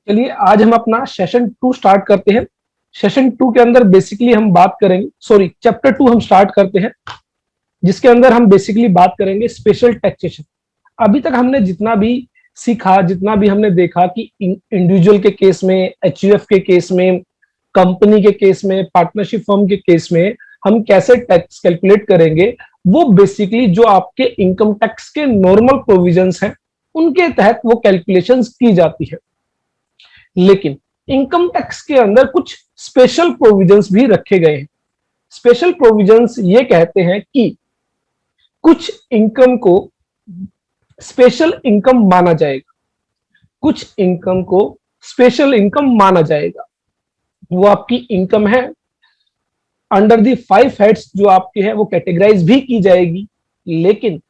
चलिए आज हम अपना सेशन 2 स्टार्ट करते हैं। सेशन 2 के अंदर बेसिकली हम बात करेंगे, सॉरी चैप्टर 2 हम स्टार्ट करते हैं, जिसके अंदर हम बेसिकली बात करेंगे स्पेशल टैक्सेशन। अभी तक हमने जितना भी सीखा, जितना भी हमने देखा कि इंडिविजुअल के केस में, एचयूएफ के केस में, कंपनी के केस में, पार्टनरशिप फर्म के केस में हम कैसे टैक्स कैलकुलेट करेंगे, वो बेसिकली जो आपके इनकम टैक्स के नॉर्मल प्रोविजंस हैं उनके तहत वो कैलकुलेशंस की जाती है। लेकिन इनकम टैक्स के अंदर कुछ स्पेशल प्रोविजंस भी रखे गए हैं। स्पेशल प्रोविजंस ये कहते हैं कि कुछ इनकम को स्पेशल इनकम माना जाएगा, कुछ इनकम को स्पेशल इनकम माना जाएगा। वो आपकी इनकम है, अंडर दी 5 हेड्स जो आपके है वो कैटेगराइज भी की जाएगी। लेकिन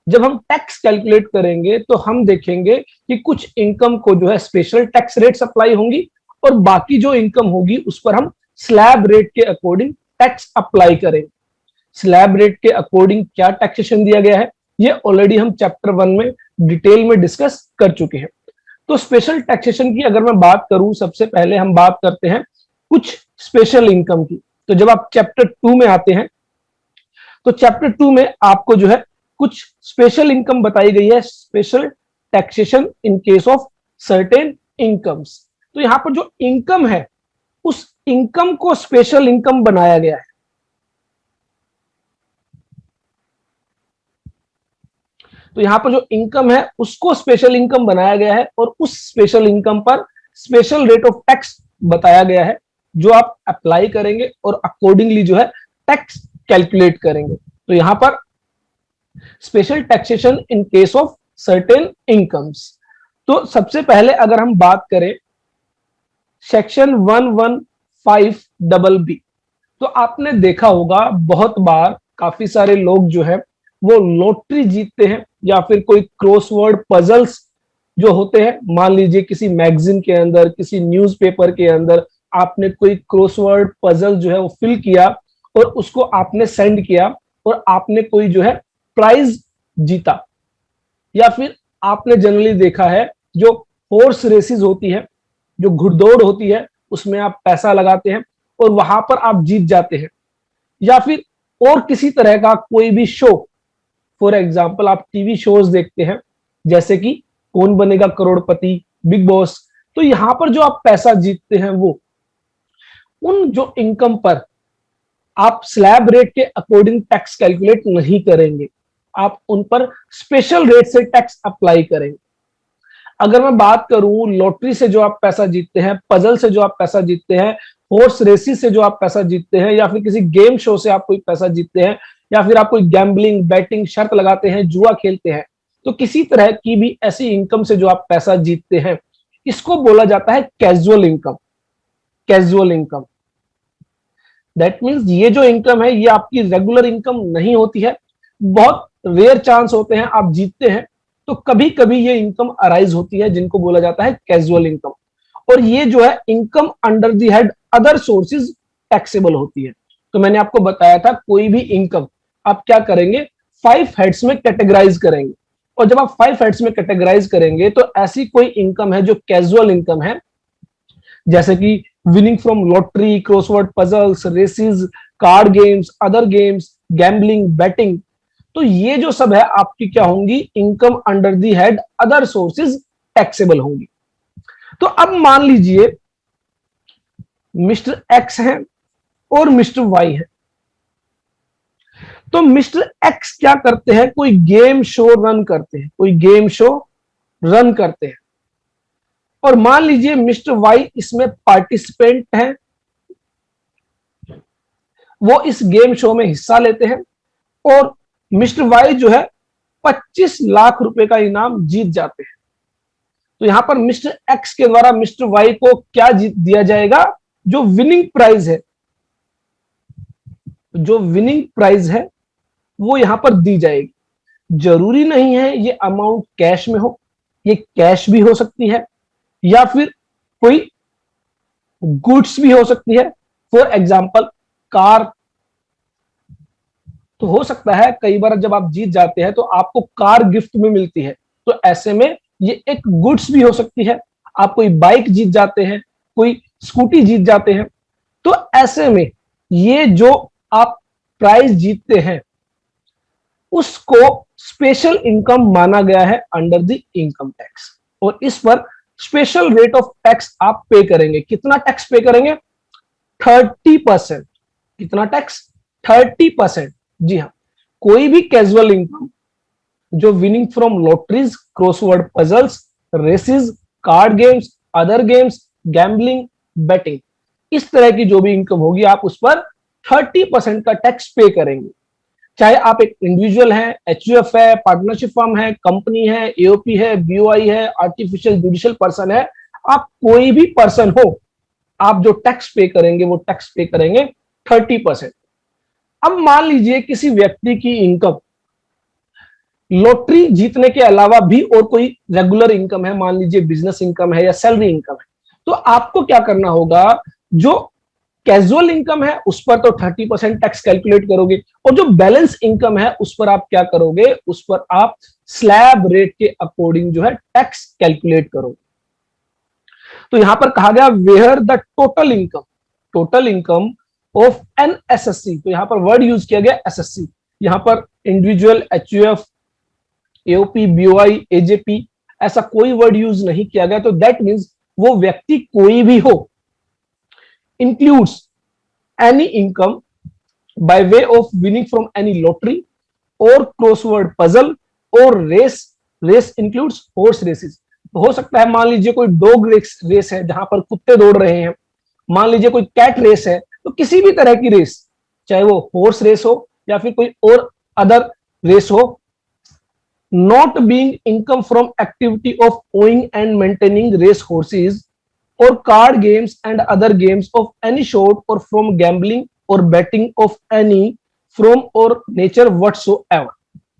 जब हम टैक्स कैलकुलेट करेंगे तो हम देखेंगे कि कुछ इनकम को जो है स्पेशल टैक्स रेट्स अप्लाई होंगी और बाकी जो इनकम होगी उस पर हम स्लैब रेट के अकॉर्डिंग टैक्स अप्लाई करेंगे। स्लैब रेट के अकॉर्डिंग क्या टैक्सेशन दिया गया है ये ऑलरेडी हम चैप्टर 1 में डिटेल में डिस्कस कर चुके हैं। तो स्पेशल टैक्सेशन की अगर मैं बात करूं, सबसे पहले हम बात करते हैं कुछ स्पेशल इनकम की। तो जब आप चैप्टर 2 में आते हैं तो चैप्टर 2 में आपको जो है कुछ स्पेशल इनकम बताई गई है, special taxation in case of certain incomes. तो यहां पर जो इनकम है उस इनकम को स्पेशल इनकम बनाया गया है। तो यहां पर जो इनकम है उसको स्पेशल इनकम बनाया गया है और उस स्पेशल इनकम पर स्पेशल रेट ऑफ टैक्स बताया गया है जो आप अप्लाई करेंगे और अकॉर्डिंगली जो है टैक्स कैलकुलेट करेंगे। तो यहां पर special taxation in case of certain incomes. तो सबसे पहले अगर हम बात करें सेक्शन 115 बी, तो आपने देखा होगा बहुत बार काफी सारे लोग जो है वो लॉटरी जीतते हैं या फिर कोई क्रॉसवर्ड पजल्स जो होते हैं, मान लीजिए किसी मैगजीन के अंदर, किसी न्यूज़पेपर के अंदर आपने कोई क्रॉसवर्ड पजल जो है वो फिल किया और उसको आपने सेंड किया और आपने कोई जो है प्राइज जीता। या फिर आपने जनरली देखा है जो हॉर्स रेसेस होती है, जो घुड़दौड़ होती है, उसमें आप पैसा लगाते हैं और वहां पर आप जीत जाते हैं। या फिर और किसी तरह का कोई भी शो, फॉर एग्जाम्पल आप टीवी शोज देखते हैं जैसे कि कौन बनेगा करोड़पति, बिग बॉस। तो यहां पर जो आप पैसा जीतते हैं वो उन जो इनकम पर आप स्लैब रेट के अकॉर्डिंग टैक्स कैलकुलेट नहीं करेंगे, आप उन पर स्पेशल रेट से टैक्स अप्लाई करेंगे। अगर मैं बात करूं लॉटरी से जो आप पैसा जीतते हैं, पजल से जो आप पैसा जीतते हैं, हॉर्स रेसिस से जो आप पैसा जीतते हैं, या फिर किसी गेम शो से आप कोई पैसा जीतते हैं, या फिर आप कोई गैम्बलिंग, बैटिंग, शर्त लगाते हैं, जुआ खेलते हैं, तो किसी तरह की भी ऐसी इनकम से जो आप पैसा जीतते हैं इसको बोला जाता है casual income. Casual income that means ये जो इनकम है ये आपकी रेगुलर इनकम नहीं होती है, बहुत रेयर चांस होते हैं आप जीतते हैं, तो कभी कभी ये इनकम अराइज होती है जिनको बोला जाता है कैजुअल इनकम। और ये जो है income under the head other sources taxable होती है। तो मैंने आपको बताया था कोई भी इनकम आप क्या करेंगे, 5 हेड्स में कैटेगराइज करेंगे। और जब आप 5 हेड्स में कैटेगराइज करेंगे तो ऐसी कोई इनकम है जो कैजुअल इनकम है, जैसे कि winning from lottery, crossword puzzles, races, card games, other games, gambling, betting, तो ये जो सब है आपकी क्या होंगी, income under the head other sources taxable होंगी। तो अब मान लीजिए मिस्टर एक्स है और मिस्टर वाई है। तो मिस्टर एक्स क्या करते हैं, कोई गेम शो रन करते हैं, कोई गेम शो रन करते हैं, और मान लीजिए मिस्टर वाई इसमें पार्टिसिपेंट है, वो इस गेम शो में हिस्सा लेते हैं और मिस्टर वाई जो है 25 लाख रुपए का इनाम जीत जाते हैं। तो यहां पर मिस्टर एक्स के द्वारा मिस्टर वाई को क्या दिया जाएगा, जो विनिंग प्राइज है, जो विनिंग प्राइज है वो यहां पर दी जाएगी। जरूरी नहीं है ये अमाउंट कैश में हो, ये कैश भी हो सकती है या फिर कोई गुड्स भी हो सकती है, फॉर एग्जाम्पल कार। तो हो सकता है कई बार जब आप जीत जाते हैं तो आपको कार गिफ्ट में मिलती है, तो ऐसे में ये एक गुड्स भी हो सकती है, आप कोई बाइक जीत जाते हैं, कोई स्कूटी जीत जाते हैं, तो ऐसे में ये जो आप प्राइज जीतते हैं उसको स्पेशल इनकम माना गया है अंडर द इनकम टैक्स, और इस पर स्पेशल रेट ऑफ टैक्स आप पे करेंगे। कितना टैक्स पे करेंगे? 30%। कितना टैक्स? 30%। जी हाँ, कोई भी कैजुअल इनकम जो winning from lotteries, crossword puzzles, races, card games, other games, gambling, betting, इस तरह की जो भी इनकम होगी आप उस पर 30% का टैक्स पे करेंगे। चाहे आप एक इंडिविजुअल है, एचयूएफ है, पार्टनरशिप फर्म है, कंपनी है, एओपी है, बीओआई है, आर्टिफिशियल जुडिशियल पर्सन है, आप कोई भी पर्सन हो, आप जो टैक्स पे करेंगे वो टैक्स पे करेंगे 30%। अब मान लीजिए किसी व्यक्ति की इनकम लॉटरी जीतने के अलावा भी और कोई रेगुलर इनकम है, मान लीजिए बिजनेस इनकम है या सैलरी इनकम है, तो आपको क्या करना होगा? जो कैजुअल इनकम है उस पर तो 30% टैक्स कैलकुलेट करोगे, और जो बैलेंस इनकम है उस पर आप क्या करोगे? उस पर आप स्लैब रेट के अकॉर्डिंग जो है टैक्स कैलकुलेट करोगे। तो यहां पर कहा गया where the total income of an SSC, तो यहां पर वर्ड यूज किया गया एसएससी, यहां पर individual, HUF, AOP, BOI, AJP, ऐसा कोई वर्ड यूज नहीं किया गया। तो दैट मीन्स वो व्यक्ति कोई भी हो, includes any income by way of winning from any lottery or crossword puzzle or race includes horse races। तो हो सकता है मान लीजिए कोई डॉग रेस है जहां पर कुत्ते दौड़ रहे हैं, मान लीजिए कोई कैट रेस है, तो किसी भी तरह की रेस, चाहे वो हॉर्स रेस हो या फिर कोई और अदर रेस हो, not being income from activity of owning and maintaining race horses or card games and other games of any sort or from gambling or betting of any from or nature whatsoever।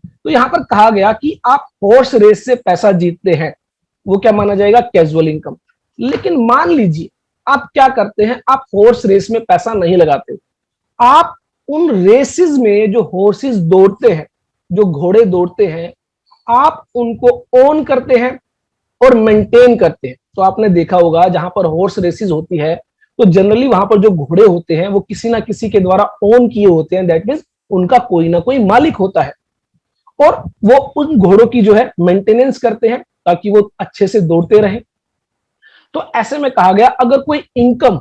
तो यहां पर कहा गया कि आप horse race से पैसा जीतते हैं, वो क्या माना जाएगा? Casual income. लेकिन मान लीजिए आप क्या करते हैं, आप हॉर्स रेस में पैसा नहीं लगाते, आप उन रेसेस में जो हॉर्सेस दौड़ते हैं, जो घोड़े दौड़ते हैं, आप उनको ओन करते हैं और मेंटेन करते हैं। तो आपने देखा होगा जहां पर हॉर्स रेसेस होती है तो जनरली वहां पर जो घोड़े होते हैं वो किसी ना किसी के द्वारा ओन किए होते हैं, दैट मींस उनका कोई ना कोई मालिक होता है, और वो उन घोड़ों की जो है मेंटेनेंस करते हैं ताकि वो अच्छे से दौड़ते रहें। तो ऐसे में कहा गया अगर कोई इनकम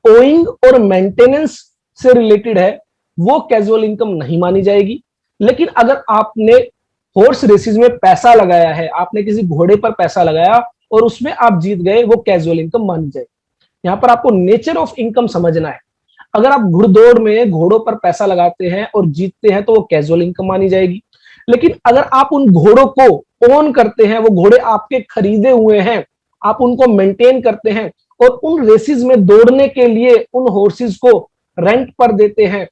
ओइंग और मेंटेनेंस से रिलेटेड है वो कैजुअल इनकम नहीं मानी जाएगी। लेकिन अगर आपने हॉर्स रेसेस में पैसा लगाया है, आपने किसी घोड़े पर पैसा लगाया और उसमें आप जीत गए, वो कैजुअल इनकम मानी जाएगी। यहां पर आपको नेचर ऑफ इनकम समझना है। अगर आप घुड़दौड़ में घोड़ों पर पैसा लगाते हैं और जीतते हैं तो वो कैजुअल इनकम मानी जाएगी। लेकिन अगर आप उन घोड़ों को ओन करते हैं, वो घोड़े आपके खरीदे हुए हैं, आप उनको मेंटेन करते हैं और उन रेसेस में दौड़ने के लिए उन हॉर्सेस को रेंट पर देते हैं,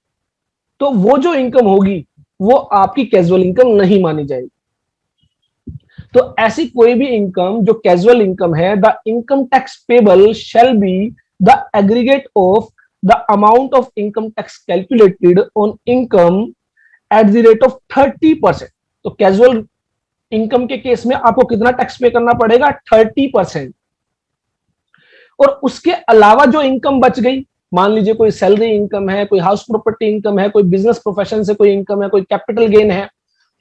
तो वो जो इनकम होगी वो आपकी कैजुअल इनकम नहीं मानी जाएगी। तो ऐसी कोई भी इनकम जो कैजुअल इनकम है, the income tax payable shall be the aggregate of the amount of income tax calculated on income eight the rate of 30%। तो कैजुअल इनकम के केस में आपको कितना टैक्स पे करना पड़ेगा? 30%। और उसके अलावा जो इनकम बच गई, मान लीजिए कोई सैलरी इनकम है, कोई हाउस प्रॉपर्टी इनकम है, कोई बिजनेस प्रोफेशन से कोई इनकम है, कोई कैपिटल गेन है,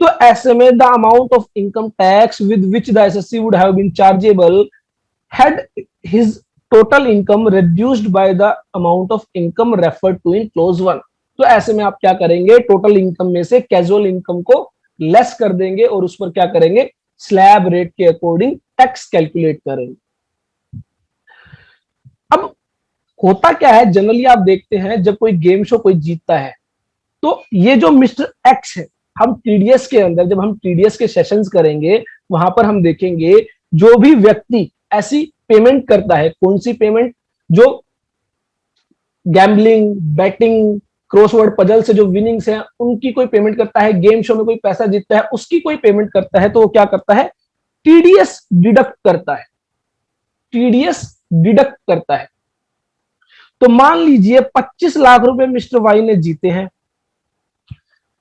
तो ऐसे में the amount of income tax with which the SSC would have been chargeable had his total income reduced by the amount of income referred to in clause 1। तो ऐसे में आप क्या करेंगे? टोटल इनकम में से कैजुअल इनकम को less कर देंगे और उस पर क्या करेंगे? स्लैब रेट के अकॉर्डिंग टैक्स कैलकुलेट करेंगे। अब होता क्या है, जनरली आप देखते हैं जब कोई गेम शो कोई जीतता है तो ये जो मिस्टर एक्स है, हम टीडीएस के अंदर जब हम टीडीएस के सेशंस करेंगे वहां पर हम देखेंगे जो भी व्यक्ति ऐसी पेमेंट करता है, कौन सी पेमेंट? जो गैम्बलिंग, बैटिंग, क्रॉसवर्ड पजल से जो विनिंग्स हैं उनकी कोई पेमेंट करता है, गेम शो में कोई पैसा जीतता है उसकी कोई पेमेंट करता है, तो वो क्या करता है? टीडीएस डिडक्ट करता है। टीडीएस डिडक्ट करता है। तो मान लीजिए 25 लाख रुपए मिस्टर वाई ने जीते हैं,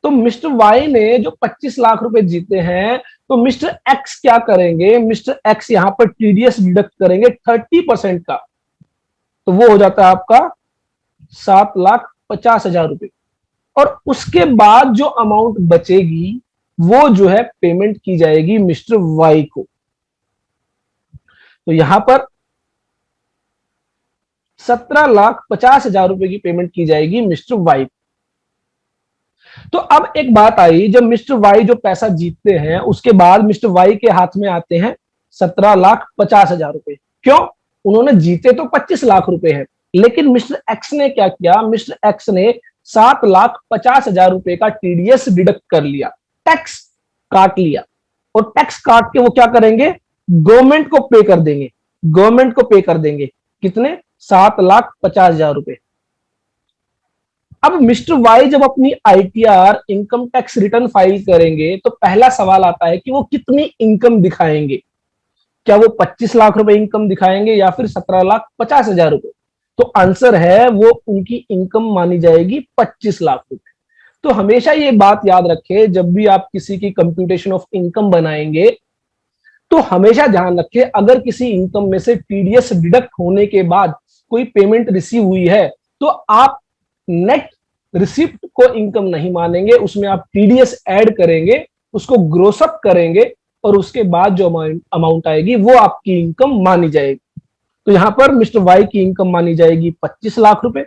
तो मिस्टर वाई ने जो 25 लाख रुपए जीते हैं, तो मिस्टर एक्स क्या करेंगे, मिस्टर एक्स यहां पर टीडीएस डिडक्ट करेंगे 30% का, तो वो हो जाता है आपका 7,50,000 रुपए। और उसके बाद जो अमाउंट बचेगी वो जो है पेमेंट की जाएगी मिस्टर वाई को। तो यहां पर 17,50,000 रुपए की पेमेंट की जाएगी मिस्टर वाई। तो अब एक बात आई, जब मिस्टर वाई जो पैसा जीतते हैं उसके बाद मिस्टर वाई के हाथ में आते हैं 17,50,000 रुपए। क्यों? उन्होंने जीते तो 25 लाख रुपए हैं, लेकिन मिस्टर एक्स ने क्या किया, मिस्टर एक्स ने 7,50,000 रुपए का टीडीएस डिडक्ट कर लिया, टैक्स काट लिया। और टैक्स काट के वो क्या करेंगे, गवर्नमेंट को पे कर देंगे। गवर्नमेंट को पे कर देंगे कितने, 7,50,000 रुपए। अब मिस्टर वाई जब अपनी ITR income tax return file करेंगे तो पहला सवाल आता है कि वो कितनी इनकम दिखाएंगे। क्या वो 25 लाख रुपए इनकम दिखाएंगे या फिर 17,50,000 रुपए? तो आंसर है वो उनकी इनकम मानी जाएगी 25 लाख रुपए। तो हमेशा ये बात याद रखें, जब भी आप किसी की कंप्यूटेशन ऑफ इनकम बनाएंगे तो हमेशा ध्यान रखें, अगर किसी इनकम में से टीडीएस डिडक्ट होने के बाद कोई पेमेंट रिसीव हुई है तो आप नेट रिसिप्ट को इनकम नहीं मानेंगे, उसमें आप टीडीएस ऐड करेंगे, उसको ग्रोस अप करेंगे और उसके बाद जो अमाउंट आएगी वो आपकी इनकम मानी जाएगी। तो यहां पर मिस्टर वाई की इनकम मानी जाएगी 25 लाख रुपए।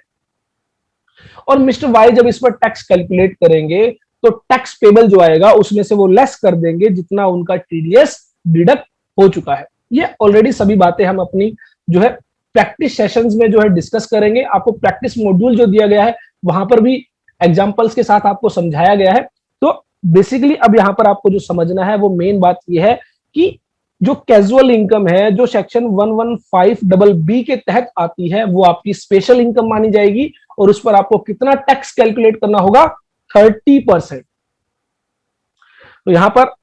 और मिस्टर वाई जब इस पर टैक्स कैलकुलेट करेंगे तो टैक्स पेबल जो आएगा उसमें से वो लेस कर देंगे जितना उनका टीडीएस डिडक्ट हो चुका है। ये ऑलरेडी सभी बातें हम अपनी जो है प्रैक्टिस सेशंस में जो है डिस्कस करेंगे। आपको प्रैक्टिस मॉड्यूल जो दिया गया है वहां पर भी एग्जांपल्स के साथ आपको समझाया गया है। तो बेसिकली अब यहां पर आपको जो समझना है वो मेन बात यह है कि जो कैजुअल इनकम है जो सेक्शन 115BB के तहत आती है वो आपकी स्पेशल इनकम मानी जाएगी और उस पर आपको कितना टैक्स कैलकुलेट करना होगा, 30%। तो यहां पर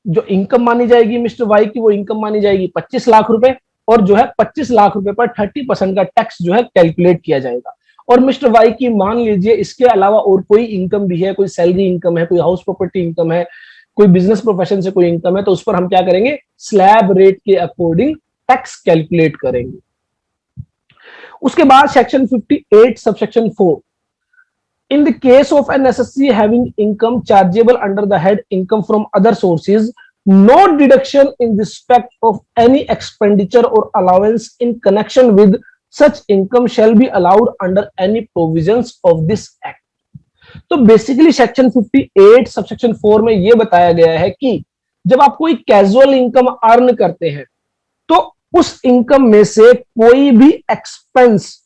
जो इनकम मानी जाएगी मिस्टर वाई की, वो इनकम मानी जाएगी 25 लाख रुपए और जो है 25 लाख रुपए पर 30% का टैक्स जो है कैलकुलेट किया जाएगा। और मिस्टर वाई की मान लीजिए इसके अलावा और कोई इनकम भी है, कोई सैलरी इनकम है, कोई हाउस प्रॉपर्टी इनकम है, कोई बिजनेस प्रोफेशन से कोई इनकम है, तो उस पर हम क्या करेंगे, स्लैब रेट के अकॉर्डिंग टैक्स कैलकुलेट करेंगे। उसके बाद section 58 subsection 4, in the case of an assessee having income chargeable under the head income from other sources, no deduction in respect of any expenditure or allowance in connection with such income shall be allowed under any provisions of this act। तो basically section 58 subsection 4 में यह बताया गया है कि जब आप कोई कैजुअल इनकम अर्न करते हैं तो उस इनकम में से कोई भी एक्सपेंस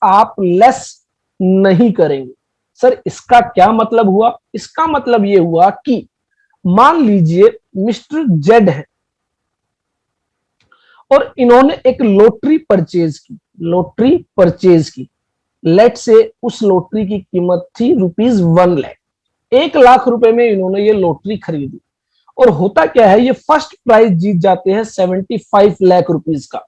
आप लेस नहीं करेंगे। सर इसका क्या मतलब हुआ? इसका मतलब यह हुआ कि मान लीजिए मिस्टर जेड है और इन्होंने एक लॉटरी परचेज की। लेट से उस लॉटरी की कीमत थी ₹1 लाख। 1 लाख रुपए में इन्होंने ये लॉटरी खरीदी और होता क्या है, ये फर्स्ट प्राइज जीत जाते हैं 75 लाख रुपीस का।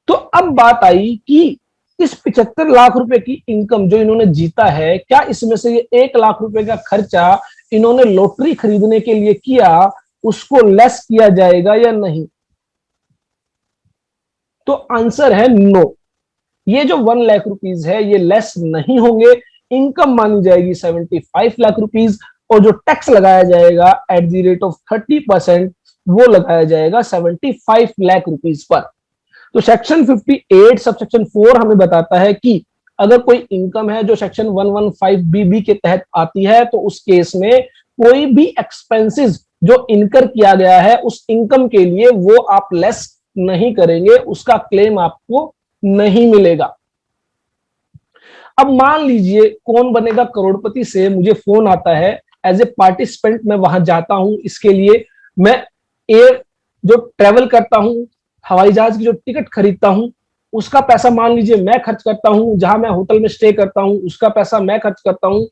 तो अब बात आई कि इस 75 लाख रुपए की इनकम जो इन्होंने जीता है, क्या इसमें से ये 1 लाख रुपए का खर्चा इन्होंने लॉटरी खरीदने के लिए किया उसको लेस किया जाएगा या नहीं? तो आंसर है नो। ये जो 1 लाख रुपीस है ये लेस नहीं होंगे, इनकम मानी जाएगी 75 लाख रुपीस और जो टैक्स लगाया जाएगा एट द रेट ऑफ 30% वो लगाया जाएगा 75 लाख रुपीस पर। तो सेक्शन 58 सबसेक्शन 4 हमें बताता है कि अगर कोई इनकम है जो सेक्शन 115BB के तहत आती है तो उस केस में कोई भी एक्सपेंसेस जो इनकर किया गया है उस इनकम के लिए वो आप लेस नहीं करेंगे, उसका क्लेम आपको नहीं मिलेगा। अब मान लीजिए कौन बनेगा करोड़पति से मुझे फोन आता है, एज ए पार्टिसिपेंट मैं वहां जाता हूं, इसके लिए मैं एयर जो ट्रेवल करता हूं, हवाई जहाज की जो टिकट खरीदता हूं उसका पैसा मान लीजिए मैं खर्च करता हूं, जहां मैं होटल में स्टे करता हूं उसका पैसा मैं खर्च करता हूं।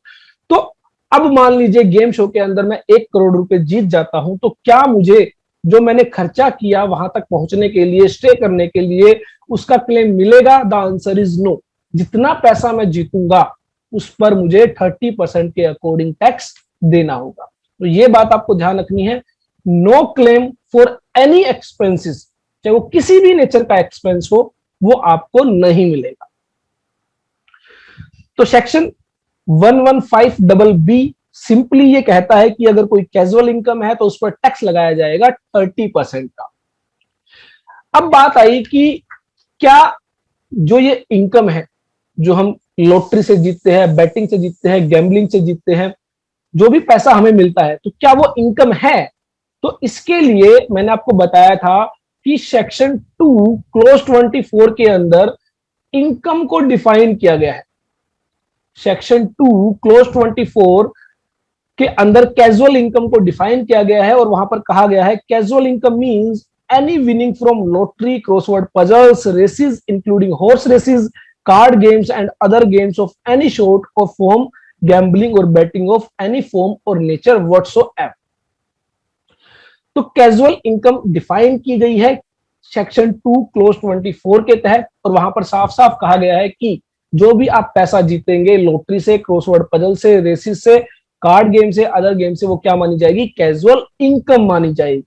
तो अब मान लीजिए गेम शो के अंदर मैं 1 करोड़ रुपए जीत जाता हूं, तो क्या मुझे जो मैंने खर्चा किया वहां तक पहुंचने के लिए, स्टे करने के लिए, उसका क्लेम मिलेगा? The answer is no. जितना पैसा मैं जीतूंगा उस पर मुझे 30% के अकॉर्डिंग टैक्स देना होगा। तो ये बात आपको ध्यान रखनी है। No claim for any expenses, चाहे वो किसी भी नेचर का एक्सपेंस हो, वो आपको नहीं मिलेगा। तो सेक्शन 115BB सिंपली ये कहता है कि अगर कोई कैजुअल इनकम है तो उस पर टैक्स लगाया जाएगा 30% का। अब बात आई कि क्या जो ये इनकम है, जो हम लॉटरी से जीतते हैं, बैटिंग से जीतते हैं, गैम्बलिंग से जीतते हैं, जो भी पैसा हमें मिलता है, तो क्या वो इनकम है? तो इसके लिए मैंने आपको बताया था कि सेक्शन 2 क्लोज 24 के अंदर इनकम को डिफाइन किया गया है। सेक्शन 2 क्लोज 24 के अंदर कैजुअल इनकम को डिफाइन किया गया है और वहां पर कहा गया है casual income means any winning from lottery, crossword puzzles, races including horse races, card games and other games of any sort or form, gambling or betting of any form or nature whatsoever। तो casual income define की गई है section 2 close 24 के तहत और वहां पर साफ साफ कहा गया है कि जो भी आप पैसा जीतेंगे लॉटरी से, क्रॉसवर्ड पजल से, रेसिस से, कार्ड गेम से, अदर गेम से, वो क्या मानी जाएगी? कैजुअल इनकम मानी जाएगी।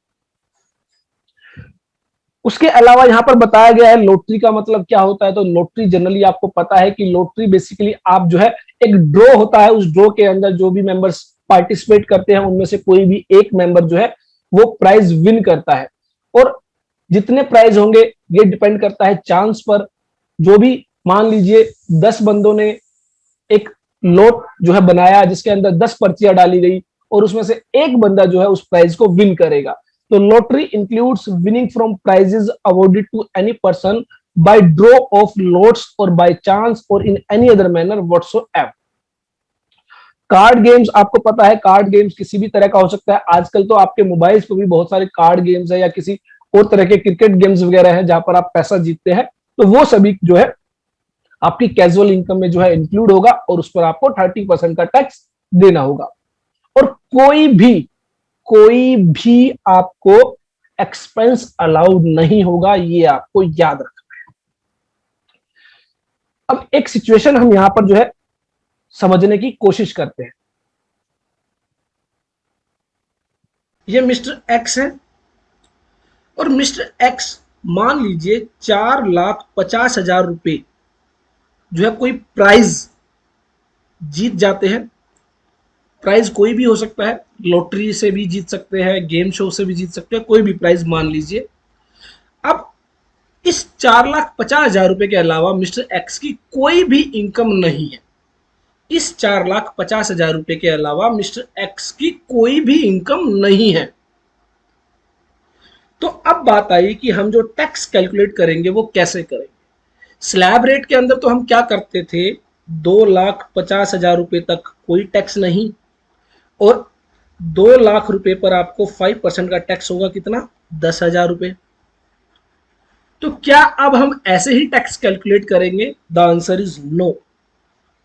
उसके अलावा यहां पर बताया गया है लॉटरी का मतलब क्या होता है। तो लॉटरी जनरली आपको पता है कि लॉटरी बेसिकली आप जो है एक ड्रॉ होता है, उस ड्रॉ के अंदर जो भी मेंबर्स पार्टिसिपेट करते हैं उनमें से कोई भी एक मेंबर जो है वो प्राइज विन करता है और जितने प्राइज होंगे ये डिपेंड करता है चांस पर। जो भी मान लीजिए 10 बंदों ने एक लॉट जो है बनाया जिसके अंदर 10 पर्चियां डाली गई और उसमें से एक बंदा जो है उस प्राइज को विन करेगा। तो lottery includes winning from prizes awarded to any person by draw of lots और बाय चांस और in any other manner whatsoever. Card games आपको पता है, कार्ड गेम्स किसी भी तरह का हो सकता है। आजकल तो आपके मोबाइल्स पर भी बहुत सारे कार्ड गेम्स है या किसी और तरह के क्रिकेट गेम्स वगैरह है जहां पर आप पैसा जीतते हैं, तो वो सभी जो है आपकी कैजुअल इनकम में जो है इंक्लूड होगा और उस पर आपको 30% का टैक्स देना होगा। और कोई भी आपको एक्सपेंस अलाउड नहीं होगा, ये आपको याद रखना है। अब एक सिचुएशन हम यहां पर जो है समझने की कोशिश करते हैं। ये मिस्टर एक्स है और मिस्टर एक्स मान लीजिए 4,50,000 रुपए जो है कोई प्राइज जीत जाते हैं। प्राइज कोई भी हो सकता है, लॉटरी से भी जीत सकते हैं, गेम शो से भी जीत सकते हैं, कोई भी प्राइज मान लीजिए। अब इस 4,50,000 रुपए के अलावा मिस्टर एक्स की कोई भी इनकम नहीं है। इस 4,50,000 रुपए के अलावा मिस्टर एक्स की कोई भी इनकम नहीं है। तो अब बात आई कि हम जो टैक्स कैलकुलेट करेंगे वो कैसे करेंगे। स्लैब रेट के अंदर तो हम क्या करते थे, 2,50,000 रुपए तक कोई टैक्स नहीं और 2 लाख रुपए पर आपको 5% का टैक्स होगा, कितना? 10,000 रुपए। तो क्या अब हम ऐसे ही टैक्स कैलकुलेट करेंगे? द आंसर इज नो,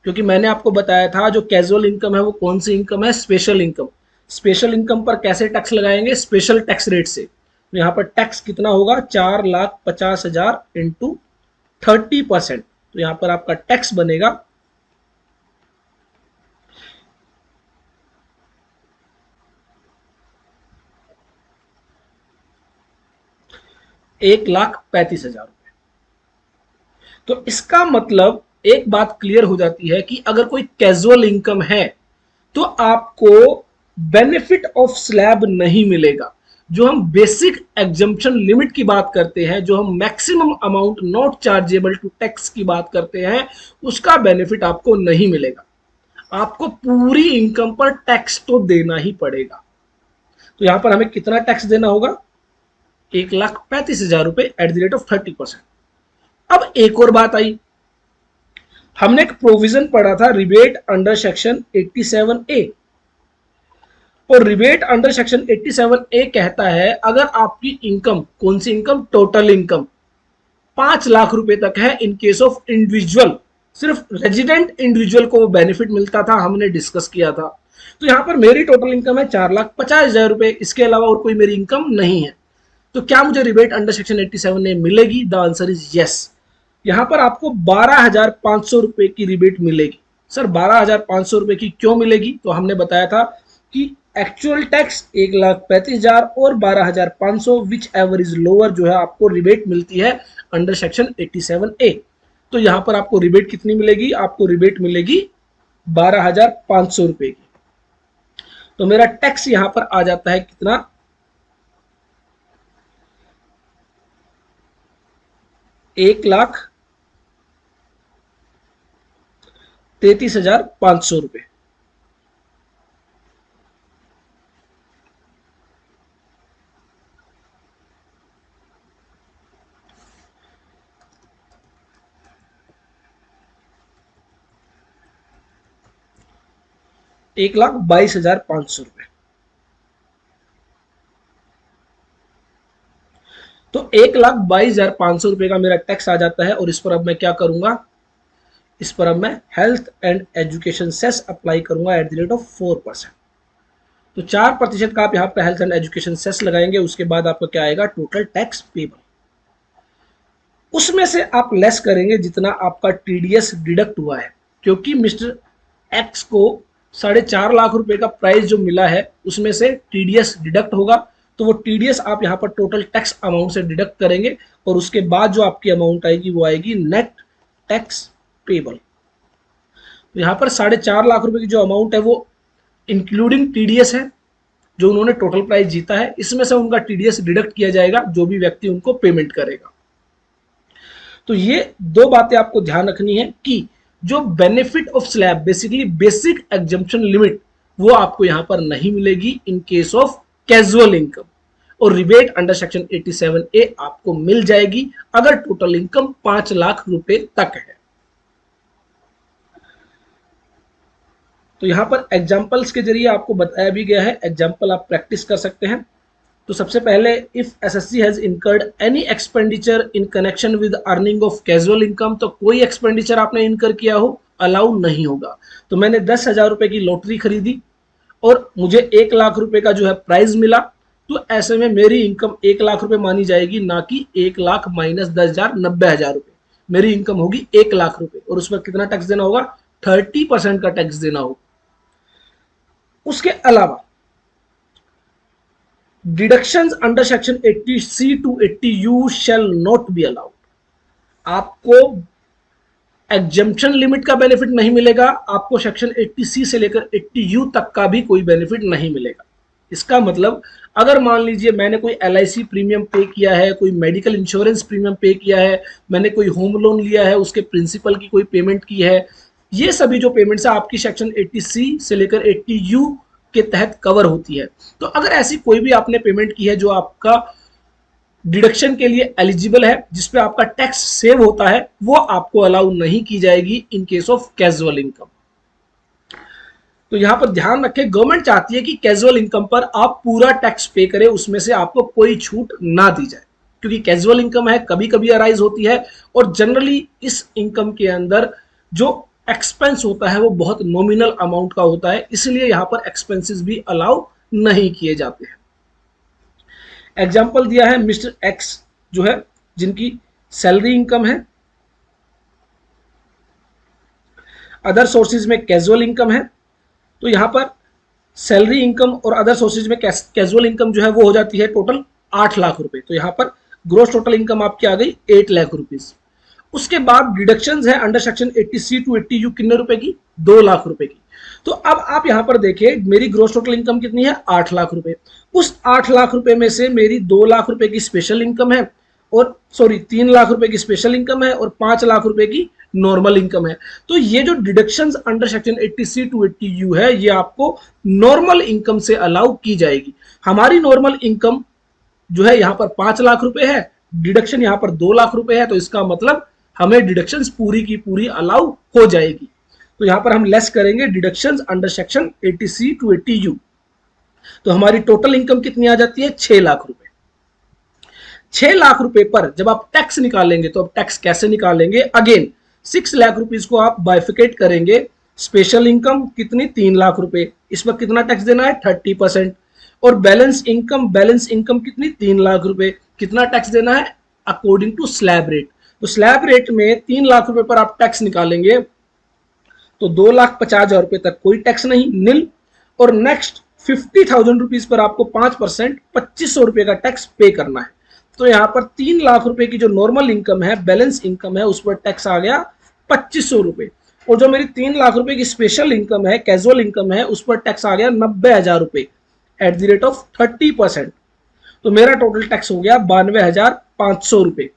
क्योंकि मैंने आपको बताया था जो कैजुअल इनकम है वो कौन सी इनकम है? Special income. स्पेशल इनकम पर कैसे टैक्स लगाएंगे? स्पेशल टैक्स रेट से। तो यहाँ पर टैक्स कितना होगा? 4,50,000 इंटू 30%। तो यहाँ पर आपका टैक्स बनेगा 1,35,000 रुपए। तो इसका मतलब एक बात क्लियर हो जाती है कि अगर कोई कैजुअल इनकम है तो आपको बेनिफिट ऑफ स्लैब नहीं मिलेगा। जो हम बेसिक एग्जम्पशन लिमिट की बात करते हैं, जो हम maximum amount not chargeable to tax की बात करते हैं, उसका बेनिफिट आपको नहीं मिलेगा। आपको पूरी इनकम पर टैक्स तो देना ही पड़ेगा। तो यहां पर हमें कितना टैक्स देना होगा? 1,35,000 रुपए एट द रेट ऑफ 30%। अब एक और बात आई, हमने एक प्रोविजन पढ़ा था रिबेट अंडर सेक्शन 87A और रिबेट अंडर सेक्शन 87A कहता है अगर आपकी इनकम, कौन सी इनकम? टोटल इनकम 5 लाख रुपए तक है इन केस ऑफ इंडिविजुअल, सिर्फ रेजिडेंट इंडिविजुअल को वो बेनिफिट मिलता था, हमने डिस्कस किया था। तो यहां पर मेरी टोटल इनकम है 4,50,000 रुपए, इसके अलावा और कोई मेरी इनकम नहीं है। तो क्या मुझे रिबेट अंडर सेक्शन 87A मिलेगी? The answer is yes. यहां पर आपको 12,500 रुपए की रिबेट मिलेगी। सर 12,500 रुपए की क्यों मिलेगी? तो हमने बताया था कि एक्चुअल टैक्स 1,35,000 और 12,500 विच एवर इज लोअर जो है आपको रिबेट मिलती है अंडर सेक्शन 87A। तो यहां पर आपको रिबेट कितनी मिलेगी? आपको रिबेट मिलेगी 12,500 रुपए की। तो मेरा टैक्स यहां पर आ जाता है कितना? 1,33,500 रुपए। 1,22,500 रुपए। तो 1,22,500 रुपए का मेरा टैक्स आ जाता है। और इस पर अब मैं क्या करूंगा? इस पर अब मैं health and education cess apply करूंगा एट द रेट ऑफ 4%। तो 4% का आप यहाँ पर हेल्थ एंड एजुकेशन सेस लगाएंगे। उसके बाद आपका क्या आएगा? Total tax payable. उसमें से आप लेस करेंगे जितना आपका टीडीएस डिडक्ट हुआ है, क्योंकि मिस्टर एक्स को 4.5 लाख रुपए का प्राइस जो मिला है उसमें से टीडीएस डिडक्ट होगा। तो वो टीडीएस आप यहाँ पर टोटल टैक्स अमाउंट से डिडक्ट करेंगे और उसके बाद जो आपकी अमाउंट आएगी वो आएगी नेट टैक्स पेबल। तो यहाँ पर 4.5 लाख रुपए की जो अमाउंट है वो इंक्लूडिंग टीडीएस है, जो उन्होंने टोटल प्राइस जीता है। इसमें से उनका टीडीएस डिडक्ट किया जाएगा जो भी व्यक्ति उनको पेमेंट करेगा। तो ये दो बातें आपको ध्यान रखनी है कि जो benefit of slab basically basic exemption limit वो आपको यहां पर नहीं मिलेगी in case of casual income, और रिबेट अंडर सेक्शन 87A आपको मिल जाएगी अगर टोटल इनकम 5 लाख रुपए तक है। तो यहां पर एग्जांपल्स के जरिए आपको बताया भी गया है, एग्जांपल आप प्रैक्टिस कर सकते हैं। तो सबसे पहले, if SSC has incurred any expenditure in connection with earning of casual income, तो कोई एक्सपेंडिचर आपने इनकर किया हो अलाउ नहीं होगा। तो मैंने 10,000 रुपए की लॉटरी खरीदी और मुझे 1 लाख रुपए का जो है प्राइज मिला, तो ऐसे में मेरी इनकम 1 लाख रुपए मानी जाएगी, ना कि 1 लाख माइनस 10,000 90,000 रुपए। मेरी इनकम होगी 1 लाख रुपए और उस पर कितना टैक्स देना होगा? 30% का टैक्स देना होगा। उसके अलावा deductions under section 80C to 80U shall not be allowed. आपको एग्जम्पशन लिमिट का बेनिफिट नहीं मिलेगा, आपको सेक्शन 80C से लेकर 80U तक का भी कोई बेनिफिट नहीं मिलेगा। इसका मतलब अगर मान लीजिए मैंने कोई LIC प्रीमियम पे किया है, कोई मेडिकल इंश्योरेंस प्रीमियम पे किया है, मैंने कोई होम लोन लिया है, उसके प्रिंसिपल की कोई पेमेंट की है, ये सभी जो पेमेंट्स है आपकी सेक्शन 80C से लेकर 80U के तहत कवर होती है। तो अगर ऐसी कोई भी आपने पेमेंट की है जो आपका डिडक्शन के लिए एलिजिबल है, जिसपे आपका टैक्स सेव होता है, वो आपको अलाउ नहीं की जाएगी in case of casual income. तो यहां पर ध्यान रखें, गवर्नमेंट चाहती है कि कैजुअल इनकम पर आप पूरा टैक्स पे करें, उसमें से आपको कोई छूट ना दी जाए, क्योंकि कैजुअल इनकम है, कभी कभी अराइज होती है और जनरली इस इनकम के अंदर जो एक्सपेंस होता है वो बहुत नॉमिनल अमाउंट का होता है, इसलिए यहां पर एक्सपेंसेस भी अलाउ नहीं किए जाते हैं। एग्जाम्पल दिया है मिस्टर एक्स जो है, जिनकी सैलरी इनकम है, अदर सोर्सेज में कैजुअल इनकम है। तो यहां पर सैलरी इनकम और अदर सोर्सेज में कैजुअल इनकम जो है वो हो जाती है टोटल 8 लाख रुपए। तो यहां पर ग्रोस टोटल इनकम आपकी आ गई 8 लाख रुपीज। उसके बाद डिडक्शंस है under section 80C to 80U कितने रुपए की? 2 लाख रुपए की। तो अब आप यहां पर देखिए, मेरी ग्रोस टोटल इनकम कितनी है? 8 लाख रुपए। उस 8 लाख रुपए में से मेरी 2 लाख रुपए की स्पेशल इनकम है, और 3 लाख रुपए की स्पेशल इनकम है और 5 लाख रुपए की नॉर्मल इनकम है। तो ये जो deductions under section 80C to 80U है, ये आपको नॉर्मल इनकम से अलाउ की जाएगी। हमारी नॉर्मल इनकम जो है यहाँ पर 5 लाख रुपए है, डिडक्शन यहाँ पर 2 लाख रुपए है, तो इसका मतलब हमें डिडक्शंस पूरी की पूरी अलाउ हो जाएगी। तो यहां पर हम लेस करेंगे deductions under section 80C to 80U। तो हमारी टोटल इनकम कितनी आ जाती है? 6 लाख रुपए। 6 लाख रुपए पर जब आप टैक्स निकालेंगे, तो अब टैक्स कैसे निकालेंगे? अगेन 6 लाख रुपीज को आप बाइफिकेट करेंगे। स्पेशल इनकम कितनी? 3 लाख रुपए, इस पर कितना टैक्स देना है? 30%। और बैलेंस इनकम कितनी? 3 लाख रुपए, कितना टैक्स देना है? According to slab rate. तो स्लैब रेट में 3 लाख रुपए पर आप टैक्स निकालेंगे तो 2,50,000 रुपए तक कोई टैक्स नहीं, निल। और नेक्स्ट 50,000 रुपीज पर आपको 5% 2,500 रुपए का टैक्स पे करना है। तो यहाँ पर 3 लाख रुपए की जो नॉर्मल इनकम है, बैलेंस इनकम है, उस पर टैक्स आ गया 2,500 रुपए। और जो मेरी 3 लाख रुपए की स्पेशल इनकम है, कैजुअल इनकम है, उस पर टैक्स आ गया 90,000 रुपए एट द रेट ऑफ 30%। तो मेरा टोटल टैक्स हो गया 92,500 रुपए।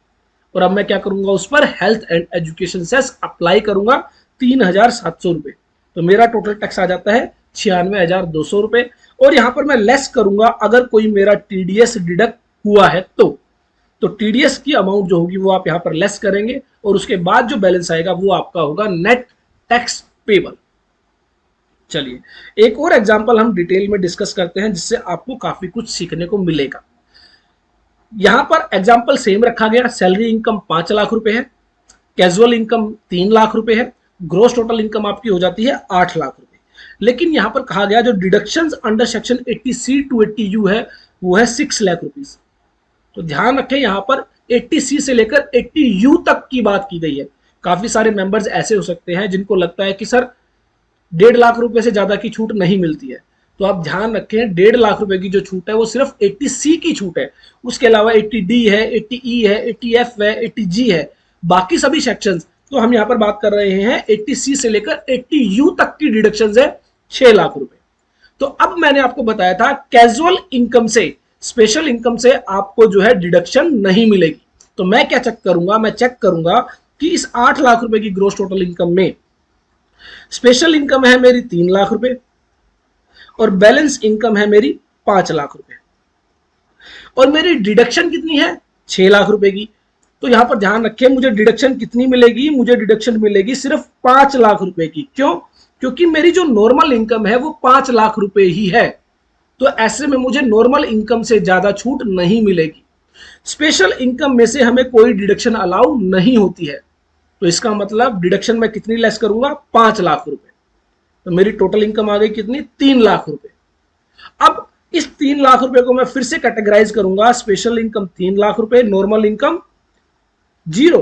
और अब मैं क्या करूंगा, उस पर health and education cess apply करूंगा 3,700 रुपए। तो मेरा टोटल टैक्स आ जाता है 96,200 रुपए। और यहां पर मैं लेस करूंगा अगर कोई मेरा टीडीएस डिडक्ट हुआ है तो टीडीएस की अमाउंट जो होगी वो आप यहां पर लेस करेंगे और उसके बाद जो बैलेंस आएगा वो आपका होगा नेट टैक्स पेबल। चलिए एक और एग्जांपल हम डिटेल में डिस्कस करते हैं जिससे आपको काफी कुछ सीखने को मिलेगा। यहां पर एग्जांपल सेम रखा गया, सैलरी इनकम 5 लाख रुपए है, कैजुअल इनकम 3 लाख रुपए है, ग्रोस टोटल इनकम आपकी हो जाती है 8 लाख रुपए। लेकिन यहां पर कहा गया जो deductions under section 80C to 80U है वो है 6 लाख रुपीस। तो ध्यान रखें यहां पर 80C से लेकर 80U तक की बात की गई है। काफी सारे मेंबर्स ऐसे हो सकते हैं जिनको लगता है कि सर 1.5 लाख रुपए से ज्यादा की छूट नहीं मिलती है। तो आप ध्यान रखें 1.5 लाख रुपए की जो छूट है वो सिर्फ 80C की छूट है। उसके अलावा 80D है, 80E है, 80F है, 80G है, बाकी सभी सेक्शंस तो हम यहां पर बात कर रहे हैं 80C से लेकर 80U तक की डिडक्शंस है 6 लाख रुपए। तो अब मैंने आपको बताया था कैजुअल इनकम से, स्पेशल इनकम से आपको जो है डिडक्शन नहीं मिलेगी। तो मैं क्या चेक करूंगा, मैं चेक करूंगा कि इस 8 लाख रुपए की ग्रोस टोटल इनकम में स्पेशल इनकम है मेरी 3 लाख रुपए और बैलेंस इनकम है मेरी 5 लाख रुपए और मेरी डिडक्शन कितनी है 6 लाख रुपए की। तो यहां पर ध्यान रखें मुझे डिडक्शन कितनी मिलेगी, मुझे डिडक्शन मिलेगी सिर्फ 5 लाख रुपए की। क्यों? क्योंकि मेरी जो नॉर्मल इनकम है वो 5 लाख रुपए ही है। तो ऐसे में मुझे नॉर्मल इनकम से ज्यादा छूट नहीं मिलेगी। स्पेशल इनकम में से हमें कोई डिडक्शन अलाउ नहीं होती है। तो इसका मतलब डिडक्शन में कितनी लेस करूंगा 5 लाख रुपए। तो मेरी टोटल इनकम आ गई कितनी 3 लाख रुपए। अब इस 3 लाख रुपए को मैं फिर से कैटेगराइज करूंगा, स्पेशल इनकम 3 लाख रुपए, नॉर्मल इनकम 0।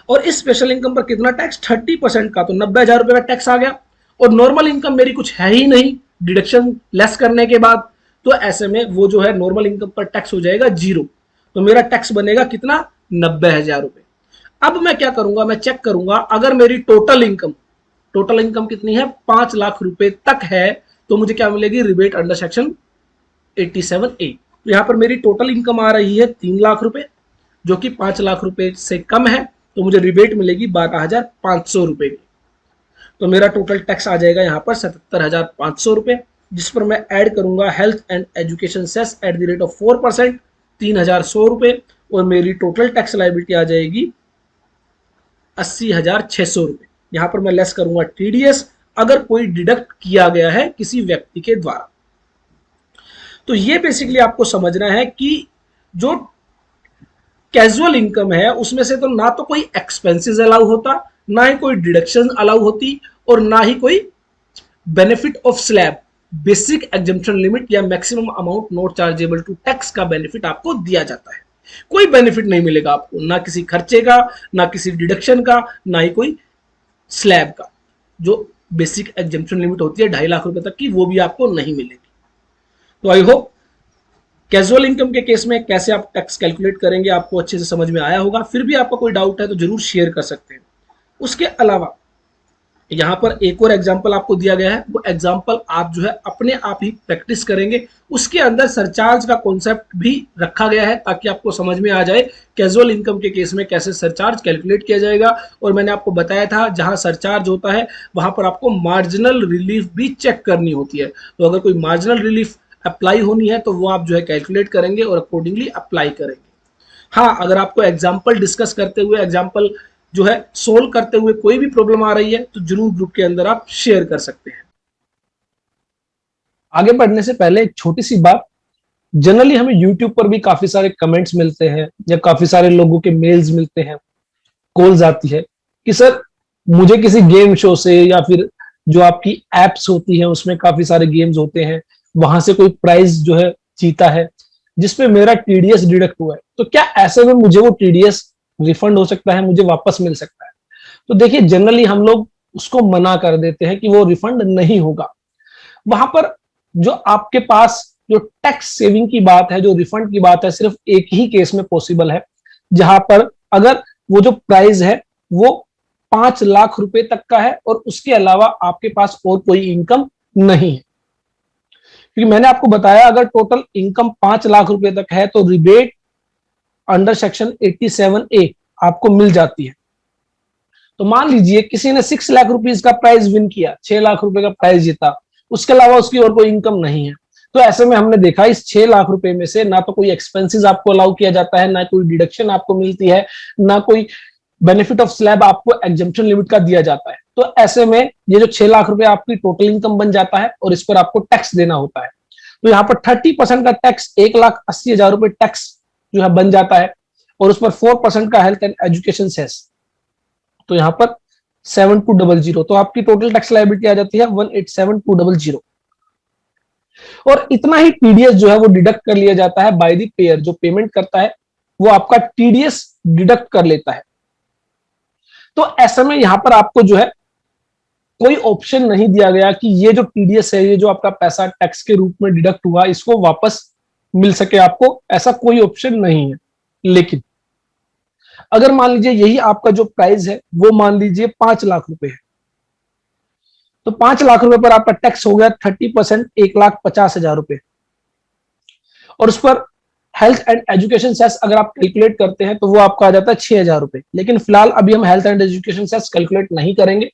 और इस स्पेशल इनकम पर कितना टैक्स 30% का, तो 90,000 रुपए का टैक्स आ गया। और नॉर्मल इनकम मेरी कुछ है ही नहीं डिडक्शन लेस करने के बाद, तो ऐसे में वो जो है नॉर्मल इनकम पर टैक्स हो जाएगा 0। तो मेरा टैक्स बनेगा कितना 90,000 रुपए। अब मैं क्या करूंगा, मैं चेक करूंगा अगर मेरी टोटल इनकम कितनी है 5 लाख रुपए तक है तो मुझे क्या मिलेगी रिबेट अंडर सेक्शन 87A। तो यहां पर मेरी टोटल इनकम आ रही है 3 लाख रुपए जो कि 5 लाख रुपए से कम है, तो मुझे रिबेट मिलेगी 12,500 रुपए की। तो मेरा टोटल टैक्स आ जाएगा यहां पर 77,500 रुपए, जिस पर मैं ऐड करूंगा health and education cess at the rate of 4% 3,100 रुपए और मेरी टोटल टैक्स लायबिलिटी आ जाएगी 80,600 रुपए। यहां पर मैं लेस करूंगा टीडीएस अगर कोई डिडक्ट किया गया है किसी व्यक्ति के द्वारा। तो ये बेसिकली आपको समझना है कि जो कैजुअल इनकम है उसमें से तो ना तो कोई एक्सपेंसेस अलाउ होता, ना ही कोई डिडक्शन अलाउ होती और ना ही कोई benefit of slab, basic exemption limit या maximum amount not chargeable to tax का बेनिफिट आपको दिया जाता है। कोई बेनिफिट नहीं मिलेगा आपको, ना किसी खर्चे का, ना किसी डिडक्शन का, ना ही कोई स्लैब का। जो बेसिक एग्जम्पशन लिमिट होती है 2.5 लाख रुपए तक की, वो भी आपको नहीं मिलेगी। तो आई होप कैजुअल इनकम के केस में कैसे आप टैक्स कैलकुलेट करेंगे आपको अच्छे से समझ में आया होगा। फिर भी आपका कोई डाउट है तो जरूर शेयर कर सकते हैं। उसके अलावा यहां पर एक और एग्जांपल आपको दिया गया है, वो एग्जांपल आप जो है अपने आप ही प्रैक्टिस करेंगे। उसके अंदर सरचार्ज का कॉन्सेप्ट भी रखा गया है ताकि आपको समझ में आ जाए कैजुअल इनकम के केस में कैसे सरचार्ज कैलकुलेट किया जाएगा। और मैंने आपको बताया था जहां सरचार्ज होता है वहां पर आपको मार्जिनल रिलीफ भी चेक करनी होती है। तो अगर कोई मार्जिनल रिलीफ अप्लाई होनी है तो वो आप जो है कैलकुलेट करेंगे और अकॉर्डिंगली अप्लाई करेंगे। हाँ, अगर आपको एग्जाम्पल डिस्कस करते हुए, एग्जाम्पल जो है सोल्व करते हुए कोई भी प्रॉब्लम आ रही है तो जरूर ग्रुप के अंदर आप शेयर कर सकते हैं। आगे बढ़ने से पहले एक छोटी सी बात, जनरली हमें YouTube पर भी काफी सारे कमेंट्स मिलते हैं या काफी सारे लोगों के मेल्स मिलते हैं, कॉल्स आती है कि सर मुझे किसी गेम शो से या फिर जो आपकी एप्स होती है उसमें काफी सारे गेम्स होते हैं, वहां से कोई प्राइज जो है जीता है जिसपे मेरा टीडीएस डिडक्ट हुआ है, तो क्या ऐसे में मुझे वो टीडीएस रिफंड हो सकता है, मुझे वापस मिल सकता है। तो देखिए जनरली हम लोग उसको मना कर देते हैं कि वो रिफंड नहीं होगा। वहां पर जो आपके पास जो टैक्स सेविंग की बात है, जो रिफंड की बात है, सिर्फ एक ही केस में पॉसिबल है, जहां पर अगर वो जो प्राइस है वो 5 लाख रुपए तक का है और उसके अलावा आपके पास और कोई इनकम नहीं है। क्योंकि मैंने आपको बताया अगर टोटल इनकम 5 लाख रुपए तक है तो रिबेट अंडर सेक्शन 87A आपको मिल जाती है। तो मान लीजिए किसी ने 6 लाख रुपीज का प्राइस विन किया, 6 लाख रुपए का प्राइस जीता, उसके अलावा उसकी और कोई इनकम नहीं है, तो ऐसे में हमने देखा इस 6 लाख रुपए में से ना तो कोई एक्सपेंसेस आपको अलाउ किया जाता है, ना कोई डिडक्शन आपको मिलती है, ना कोई बेनिफिट ऑफ स्लैब आपको एग्जम्पशन लिमिट का दिया जाता है। तो ऐसे में ये जो 6 लाख रुपए आपकी टोटल इनकम बन जाता है और इस पर आपको टैक्स देना होता है। तो यहाँ पर 30% का टैक्स 1,80,000 रुपए टैक्स जो है बन जाता है और उस पर 4% का हेल्थ एंड एजुकेशन सेस, तो यहाँ पर 7200, तो आपकी टोटल टैक्स लायबिलिटी आ जाती है 187,200। और इतना ही टीडीएस जो है वो डिडक्ट कर लिया जाता है बाय द पेयर, जो पेमेंट करता है वो आपका टीडीएस डिडक्ट कर लेता है। तो ऐसे में यहां पर आपको जो है कोई ऑप्शन नहीं दिया गया कि ये जो टीडीएस है, ये जो आपका पैसा टैक्स के रूप में डिडक्ट हुआ, इसको वापस मिल सके आपको, ऐसा कोई ऑप्शन नहीं है। लेकिन अगर मान लीजिए यही आपका जो प्राइस है वो मान लीजिए 5 लाख रुपए है, तो 5 लाख रुपए पर आपका टैक्स हो गया 30%, 1,50,000 रुपए, और उस पर हेल्थ एंड एजुकेशन सेस अगर आप कैलकुलेट करते हैं तो वो आपका आ जाता है 6,000 रुपए। लेकिन फिलहाल अभी हम health and education cess calculate नहीं करेंगे,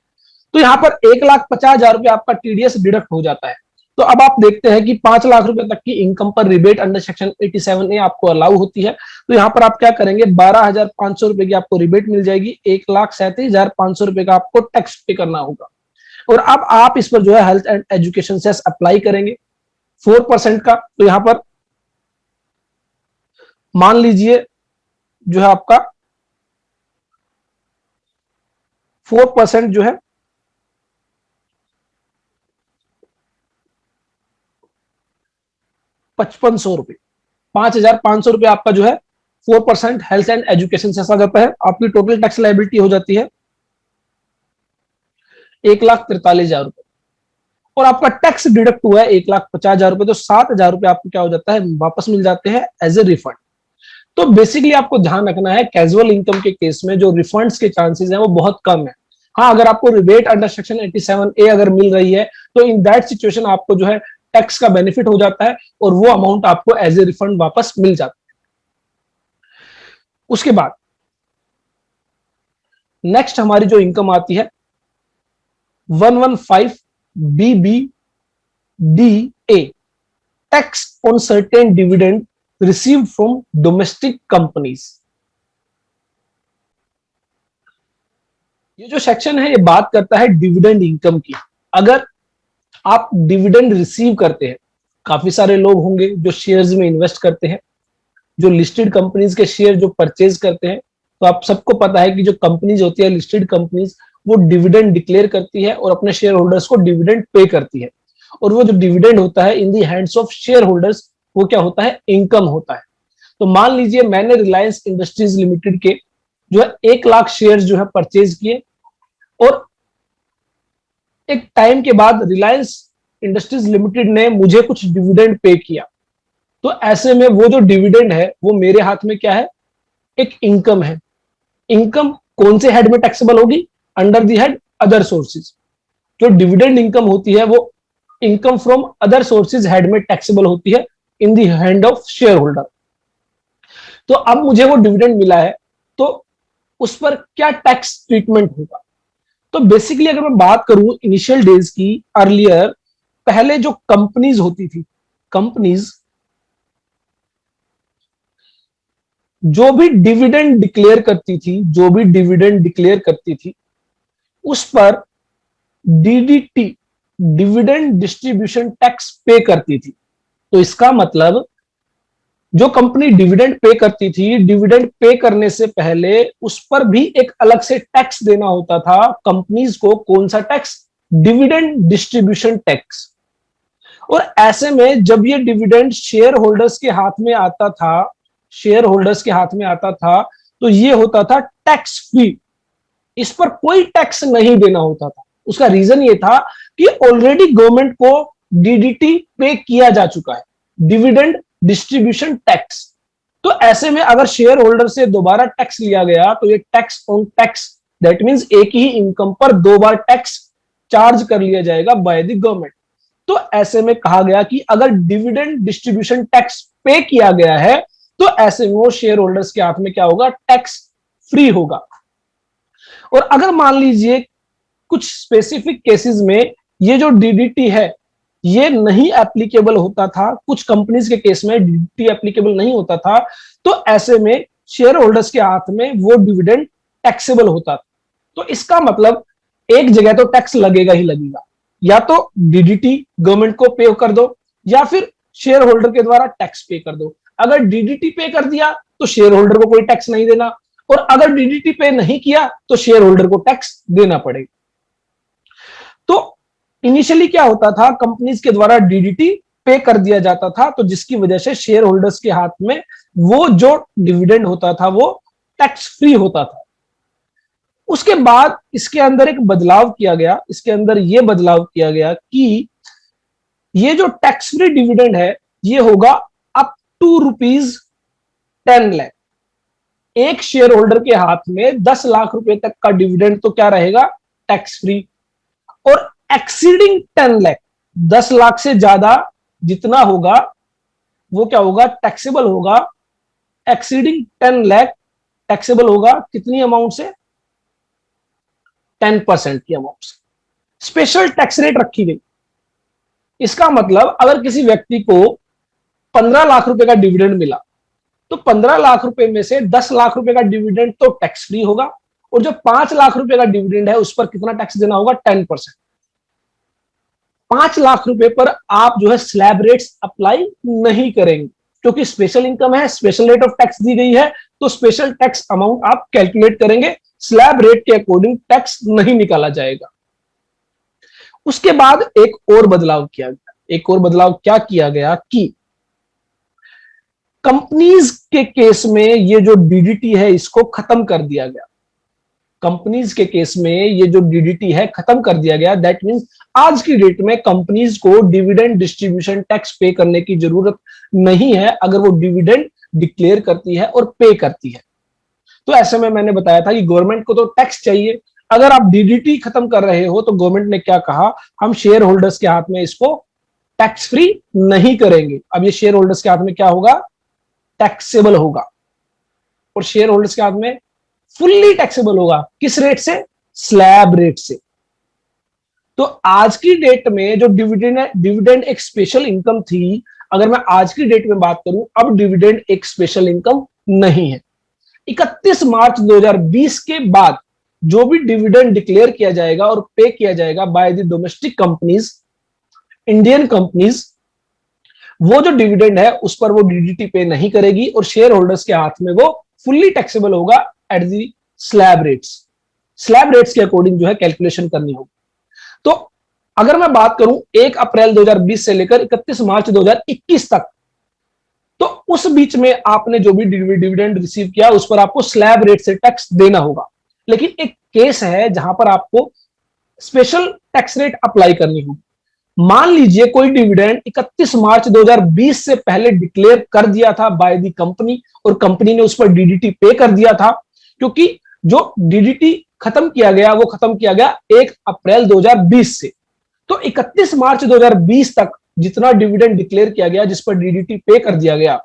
तो यहां पर 1,50,000 रुपए आपका टीडीएस डिडक्ट हो जाता है। तो अब आप देखते हैं कि 5 लाख रुपए तक की इनकम पर रिबेट अंडर सेक्शन 87A आपको अलाउ होती है। तो यहां पर आप क्या करेंगे, 12,500 रुपए की आपको रिबेट मिल जाएगी, 1,37,500 रुपए का आपको टैक्स पे करना होगा। और अब आप इस पर जो है health and education cess apply करेंगे 4% का। तो यहां पर मान लीजिए जो है आपका 4% जो है 5,500 रुपए, 5,500 रुपए आपका जो है 4% हेल्थ एंड एजुकेशन से आ जाता है। आपकी टोटल टैक्स लायबिलिटी हो जाती है 1,43,000 रुपए, और आपका टैक्स डिडक्ट हुआ है 1,50,000 रुपए, तो 7,000 रुपए आपको क्या हो जाता है, वापस मिल जाते हैं एज ए रिफंड। तो बेसिकली आपको ध्यान रखना है कैजुअल इनकम के केस में जो रिफंड्स के चांसेस हैं वो बहुत कम है। हाँ, अगर आपको रिबेट अंडर सेक्शन 87A अगर मिल रही है तो इन दैट सिचुएशन आपको जो है टैक्स का बेनिफिट हो जाता है और वो अमाउंट आपको एज ए रिफंड वापस मिल जाता है। उसके बाद नेक्स्ट हमारी जो इनकम आती है 115BBDA, tax on certain dividend received from domestic companies. ये जो सेक्शन है ये बात करता है डिविडेंड इनकम की। अगर आप डिविडेंड रिसीव करते हैं, काफी सारे लोग होंगे जो शेयर्स में इन्वेस्ट करते हैं, जो लिस्टेड कंपनीज के शेयर जो परचेज करते हैं, तो आप सबको पता है कि जो कंपनीज होती है लिस्टेड कंपनीज, वो डिविडेंड डिक्लेयर करती है और अपने शेयर होल्डर्स को डिविडेंड पे करती है। और वो जो डिविडेंड होता है in the hands of share holders, वो क्या होता है, इनकम होता है। तो मान लीजिए मैंने रिलायंस इंडस्ट्रीज लिमिटेड के जो है 1 लाख शेयर जो है परचेज किए और एक टाइम के बाद रिलायंस इंडस्ट्रीज लिमिटेड ने मुझे कुछ डिविडेंड पे किया, तो ऐसे में वो जो डिविडेंड है वो मेरे हाथ में क्या है, एक इनकम है। इनकम कौन से हेड में टैक्सेबल होगी, under the head other sources. जो डिविडेंड इनकम होती है वो income from other sources head में टैक्सेबल होती है in the hand of share holder. तो अब मुझे वो डिविडेंड मिला है तो उस पर क्या टैक्स ट्रीटमेंट होगा। तो बेसिकली अगर मैं बात करूं इनिशियल डेज की, अर्लियर पहले जो कंपनीज होती थी, कंपनीज जो भी डिविडेंड डिक्लेयर करती थी, जो भी डिविडेंड डिक्लेयर करती थी उस पर डीडीटी, डिविडेंड डिस्ट्रीब्यूशन टैक्स पे करती थी। तो इसका मतलब जो कंपनी डिविडेंड पे करती थी, डिविडेंड पे करने से पहले उस पर भी एक अलग से टैक्स देना होता था कंपनीज को। कौन सा टैक्स, डिविडेंड डिस्ट्रीब्यूशन टैक्स। और ऐसे में जब ये डिविडेंड शेयर होल्डर्स के हाथ में आता था, शेयर होल्डर्स के हाथ में आता था, तो ये होता था टैक्स फ्री, इस पर कोई टैक्स नहीं देना होता था। उसका रीजन ये था कि ऑलरेडी गवर्नमेंट को डीडीटी पे किया जा चुका है, डिविडेंड डिस्ट्रीब्यूशन टैक्स। तो ऐसे में अगर शेयर होल्डर से दोबारा टैक्स लिया गया तो ये tax on tax, that means एक ही इनकम पर दो बार टैक्स चार्ज कर लिया जाएगा बाय द गवर्नमेंट। तो ऐसे में कहा गया कि अगर डिविडेंड डिस्ट्रीब्यूशन टैक्स पे किया गया है तो ऐसे में वो शेयर होल्डर्स के हाथ में क्या होगा, टैक्स फ्री होगा। और अगर मान लीजिए कुछ स्पेसिफिक केसेस में ये जो डीडीटी है ये नहीं एप्लीकेबल होता था, कुछ कंपनीज के केस में डीडीटी एप्लीकेबल नहीं होता था, तो ऐसे में शेयर होल्डर्स के हाथ में वो डिविडेंड टैक्सेबल होता था। तो इसका मतलब एक जगह तो टैक्स लगेगा ही लगेगा, या तो डीडीटी गवर्नमेंट को पे कर दो या फिर शेयर होल्डर के द्वारा टैक्स पे कर दो। अगर डीडीटी पे कर दिया तो शेयर होल्डर को कोई टैक्स नहीं देना, और अगर डीडीटी पे नहीं किया तो शेयर होल्डर को टैक्स देना पड़ेगा। तो इनिशियली क्या होता था, कंपनीज के द्वारा डीडीटी पे कर दिया जाता था, तो जिसकी वजह से शेयर होल्डर्स के हाथ में वो जो डिविडेंड होता था वो टैक्स फ्री होता था। उसके बाद इसके अंदर एक बदलाव किया गया, इसके अंदर ये बदलाव किया गया कि ये जो टैक्स फ्री डिविडेंड है ये होगा अप टू ₹10 लाख। एक शेयर होल्डर के हाथ में 10 लाख रुपए तक का डिविडेंड तो क्या रहेगा, टैक्स फ्री। और एक्सीडिंग 10 लाख, 10 लाख से ज्यादा जितना होगा वो क्या होगा, टैक्सेबल होगा। एक्सीडिंग 10 लाख टैक्सेबल होगा कितनी अमाउंट से, 10% की अमाउंट से। स्पेशल टैक्स रेट रखी गई। इसका मतलब अगर किसी व्यक्ति को 15 लाख रुपए का डिविडेंड मिला तो 15 लाख रुपए में से 10 लाख रुपए का डिविडेंड तो टैक्स फ्री होगा, और जो 5 लाख रुपए का डिविडेंड है उस पर कितना टैक्स देना होगा, 10%। 5 लाख रुपए पर आप जो है स्लैब रेट्स अप्लाई नहीं करेंगे, क्योंकि स्पेशल इनकम है, स्पेशल रेट ऑफ टैक्स दी गई है, तो स्पेशल टैक्स अमाउंट आप कैलकुलेट करेंगे, स्लैब रेट के अकॉर्डिंग टैक्स नहीं निकाला जाएगा। उसके बाद एक और बदलाव किया गया। एक और बदलाव क्या किया गया कि कंपनीज के केस में ये जो डीडीटी है इसको खत्म कर दिया गया। कंपनीज के केस में ये जो डीडीटी है खत्म कर दिया गया। दैट मींस आज की डेट में कंपनीज को डिविडेंड डिस्ट्रीब्यूशन टैक्स पे करने की जरूरत नहीं है अगर वो डिविडेंड डिक्लेयर करती है और पे करती है। तो ऐसे में मैंने बताया था कि गवर्नमेंट को तो टैक्स चाहिए, अगर आप डीडीटी खत्म कर रहे हो तो गवर्नमेंट ने क्या कहा, हम शेयर होल्डर्स के हाथ में इसको टैक्स फ्री नहीं करेंगे। अब ये शेयर होल्डर्स के हाथ में क्या होगा, टैक्सेबल होगा, और शेयर होल्डर्स के हाथ में फुल्ली टैक्सेबल होगा। किस रेट से, स्लैब रेट से। तो आज की डेट में जो डिविडेंड है, डिविडेंड एक स्पेशल इनकम थी, अगर मैं आज की डेट में बात करूं अब डिविडेंड एक स्पेशल इनकम नहीं है। 31 मार्च 2020 के बाद जो भी डिविडेंड डिक्लेयर किया जाएगा और पे किया जाएगा by the domestic companies, Indian companies, वो जो डिविडेंड है उस पर वो डीडीटी पे नहीं करेगी और शेयर होल्डर्स के हाथ में वो फुल्ली टैक्सेबल होगा at the slab rates. Slab rates के अकॉर्डिंग जो है कैलकुलेशन करनी होगी। तो अगर मैं बात करूं 1 अप्रैल 2020 से लेकर 31 मार्च 2021 तक, तो उस बीच में आपने जो भी डिविडेंड रिसीव किया उस पर आपको स्लैब रेट से टैक्स देना होगा। लेकिन एक केस है जहां पर आपको स्पेशल टैक्स रेट अप्लाई करनी होगी। मान लीजिए कोई डिविडेंड 31 मार्च 2020 से पहले डिक्लेयर कर दिया था बाय दी कंपनी और कंपनी ने उस पर डीडीटी पे कर दिया था, क्योंकि जो डीडीटी खत्म किया गया वो खत्म किया गया 1 अप्रैल 2020 से। तो 31 मार्च 2020 तक जितना डिविडेंड डिक्लेयर किया गया जिस पर डीडीटी पे कर दिया गया,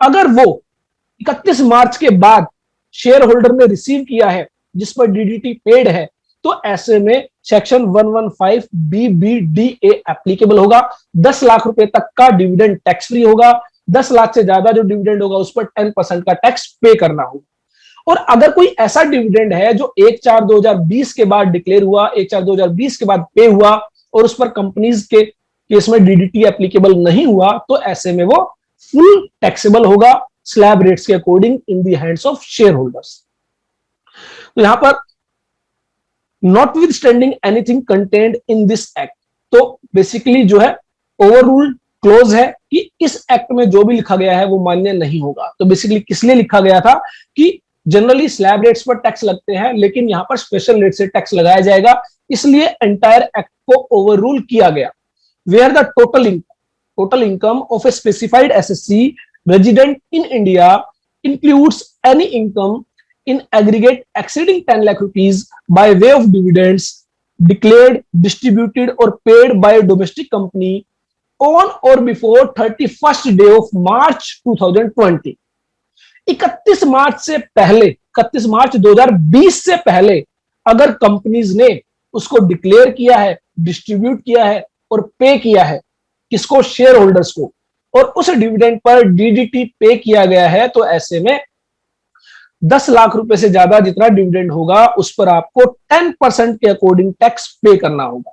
अगर वो 31 मार्च के बाद शेयर होल्डर ने रिसीव किया है जिस पर डीडीटी पेड है, तो ऐसे में सेक्शन 115 BBDA एप्लीकेबल होगा। 10 लाख रुपए तक का डिविडेंड टैक्स फ्री होगा, 10 लाख से ज्यादा जो डिविडेंड होगा उस पर 10% का टैक्स पे करना होगा। और अगर कोई ऐसा डिविडेंड है जो 1/4/2020 के बाद डिक्लेयर हुआ, 1/4/2020 के बाद पे हुआ और उस पर कंपनीज के केस में डीडीटी एप्लीकेबल नहीं हुआ, तो ऐसे में वो फुल टैक्सेबल होगा स्लैब रेट्स के according in the hands of share holders. तो यहां पर notwithstanding anything contained in this act, तो बेसिकली जो है ओवर रूल क्लोज है कि इस एक्ट में जो भी लिखा गया है वो मान्य नहीं होगा। तो बेसिकली किस लिए लिखा गया था कि जनरली स्लैब रेट्स पर टैक्स लगते हैं, लेकिन यहां पर स्पेशल रेट से टैक्स लगाया जाएगा, इसलिए एंटायर एक्ट को ओवररूल किया गया। Where the total income of a specified SSC resident in India includes any income in aggregate exceeding 10 lakh rupees by way of dividends declared, distributed or paid by a domestic company on or before 31st day of March 2020। 31 मार्च से पहले, 31 मार्च 2020 से पहले अगर companies ने उसको declare किया है, distribute किया है और पे किया है, किसको? शेयर होल्डर्स को, और उस डिविडेंड पर डीडीटी पे किया गया है, तो ऐसे में 10 लाख रुपए से ज्यादा जितना डिविडेंड होगा उस पर आपको 10% के अकॉर्डिंग टैक्स पे करना होगा।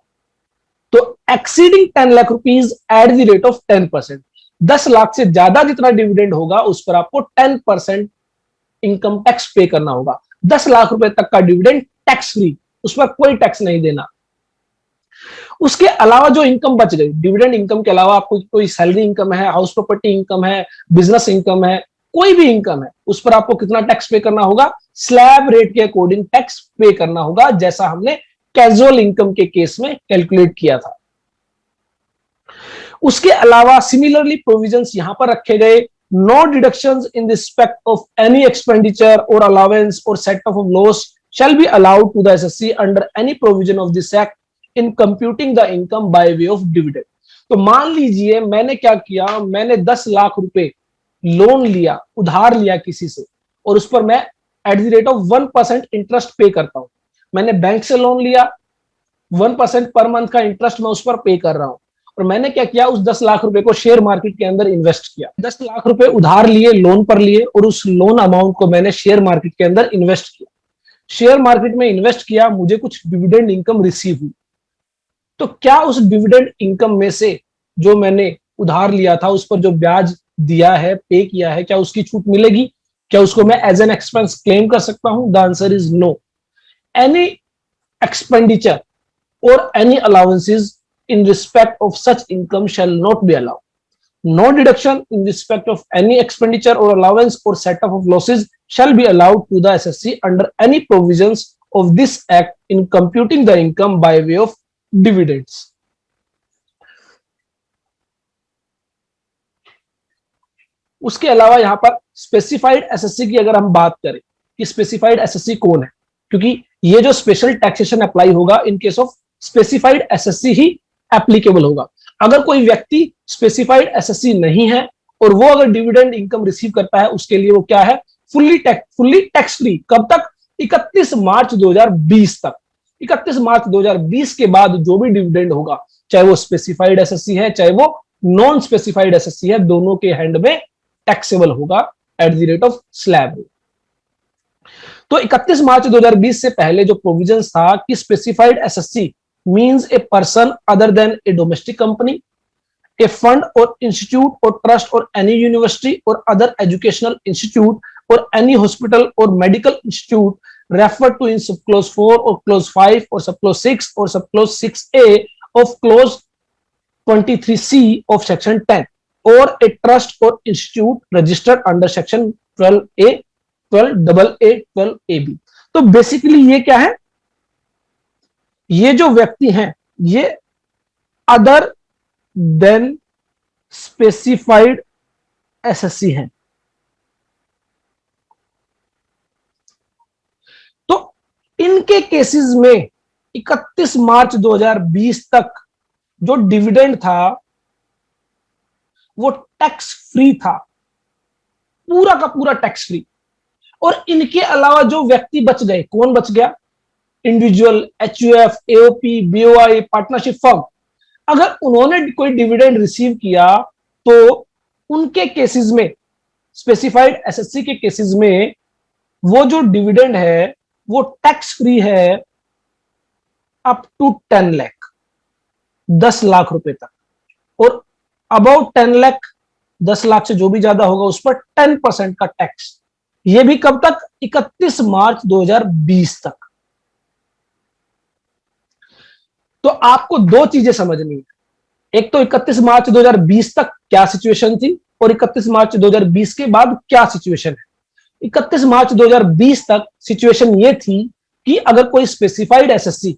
तो exceeding 10 lakh rupees eight the rate of 10%, 10 lakh से ज्यादा जितना डिविडेंड होगा उस पर आपको 10% इनकम टैक्स पे करना होगा। 10 लाख रुपए तक का डिविडेंड टैक्स फ्री, उस पर कोई टैक्स नहीं देना। उसके अलावा जो इनकम बच गई, डिविडेंड इनकम के अलावा आपको कोई सैलरी इनकम है, हाउस प्रॉपर्टी इनकम है, बिजनेस इनकम है, कोई भी इनकम है, उस पर आपको कितना टैक्स पे करना होगा? स्लैब रेट के अकॉर्डिंग टैक्स पे करना होगा, जैसा हमने कैजुअल इनकम के केस में कैलकुलेट किया था। उसके अलावा सिमिलरली प्रोविजंस यहां पर रखे गए। No deductions in respect of any expenditure और अलाउंस और set off loss shall be allowed to the SSC under any provision of this act in computing the income by way of dividend। तो मान लीजिए मैंने क्या किया, मैंने 10 लाख रुपए लोन लिया, उधार लिया किसी से, और उस पर मैं eight the rate of 1% interest पे करता हूं। मैंने बैंक से लोन लिया, 1% पर मंथ का इंटरेस्ट मैं उस पर पे कर रहा हूं, और मैंने क्या किया, उस 10 लाख रुपए को शेयर मार्केट के अंदर इन्वेस्ट किया। 10 लाख रुपए उधार लिए, लोन पर लिए, और उस लोन अमाउंट को मैंने शेयर मार्केट के अंदर इन्वेस्ट किया। शेयर मार्केट में इन्वेस्ट किया, मुझे कुछ डिविडेंड इनकम रिसीव हुई, तो क्या उस डिविडेंड इनकम में से जो मैंने उधार लिया था उस पर जो ब्याज दिया है, पे किया है, क्या उसकी छूट मिलेगी? क्या उसको मैं एज एन एक्सपेंस क्लेम कर सकता हूं? The answer is no. Any expenditure और any allowances in respect of such income shall not be allowed. No deduction in respect of any expenditure or allowance or set-off of losses shall be allowed to the SSC under any provisions of this act in computing the income by way of dividends। उसके अलावा यहां पर specified SSC की अगर हम बात करें कि स्पेसिफाइड एसएससी कौन है, क्योंकि ये जो स्पेशल टैक्सेशन अप्लाई होगा in case of specified SSC he applicable होगा। अगर कोई व्यक्ति स्पेसिफाइड एसएससी नहीं है और वो अगर डिविडेंड इनकम रिसीव करता है, उसके लिए वो क्या है? Fully tax free. कब तक? 31 मार्च 2020 तक। 31 मार्च 2020 के बाद जो भी डिविडेंड होगा, चाहे वो स्पेसिफाइड एसएससी है चाहे वो नॉन स्पेसिफाइड एसएससी है, दोनों के हैंड में टैक्सेबल होगा eight the rate of slab rate. तो 31 मार्च 2020 से पहले जो प्रोविजंस था कि specified SSC means a person other than a domestic company, a fund or institute or trust or any university or other educational institute or any hospital or medical institute referred to in subclause 4 or clause 5 or subclause 6 or subclause 6A of clause 23C of section 10 or a trust or institute registered under section 12A, 12AA, 12AB। तो basically ये क्या है? ये जो व्यक्ति हैं ये other than specified SSC हैं। तो इनके केसेस में 31 मार्च 2020 तक जो डिविडेंड था वो टैक्स फ्री था, पूरा का पूरा टैक्स फ्री। और इनके अलावा जो व्यक्ति बच गए, कौन बच गया? Individual, HUF, AOP, BOI, partnership firm, अगर उन्होंने कोई डिविडेंड रिसीव किया तो उनके केसेस में, स्पेसिफाइड एसएससी के केसेस में, वो जो डिविडेंड है वो टैक्स फ्री है अप टू 10 लाख, 10 लाख रुपए तक, और अबाउट 10 लाख, 10 लाख से जो भी ज्यादा होगा उस पर 10% का टैक्स। ये भी कब तक? 31 मार्च 2020 तक। तो आपको दो चीजें समझनी है, एक तो 31 मार्च 2020 तक क्या सिचुएशन थी और 31 मार्च 2020 के बाद क्या सिचुएशन है। 31 मार्च 2020 तक सिचुएशन ये थी कि अगर कोई स्पेसिफाइड एसएससी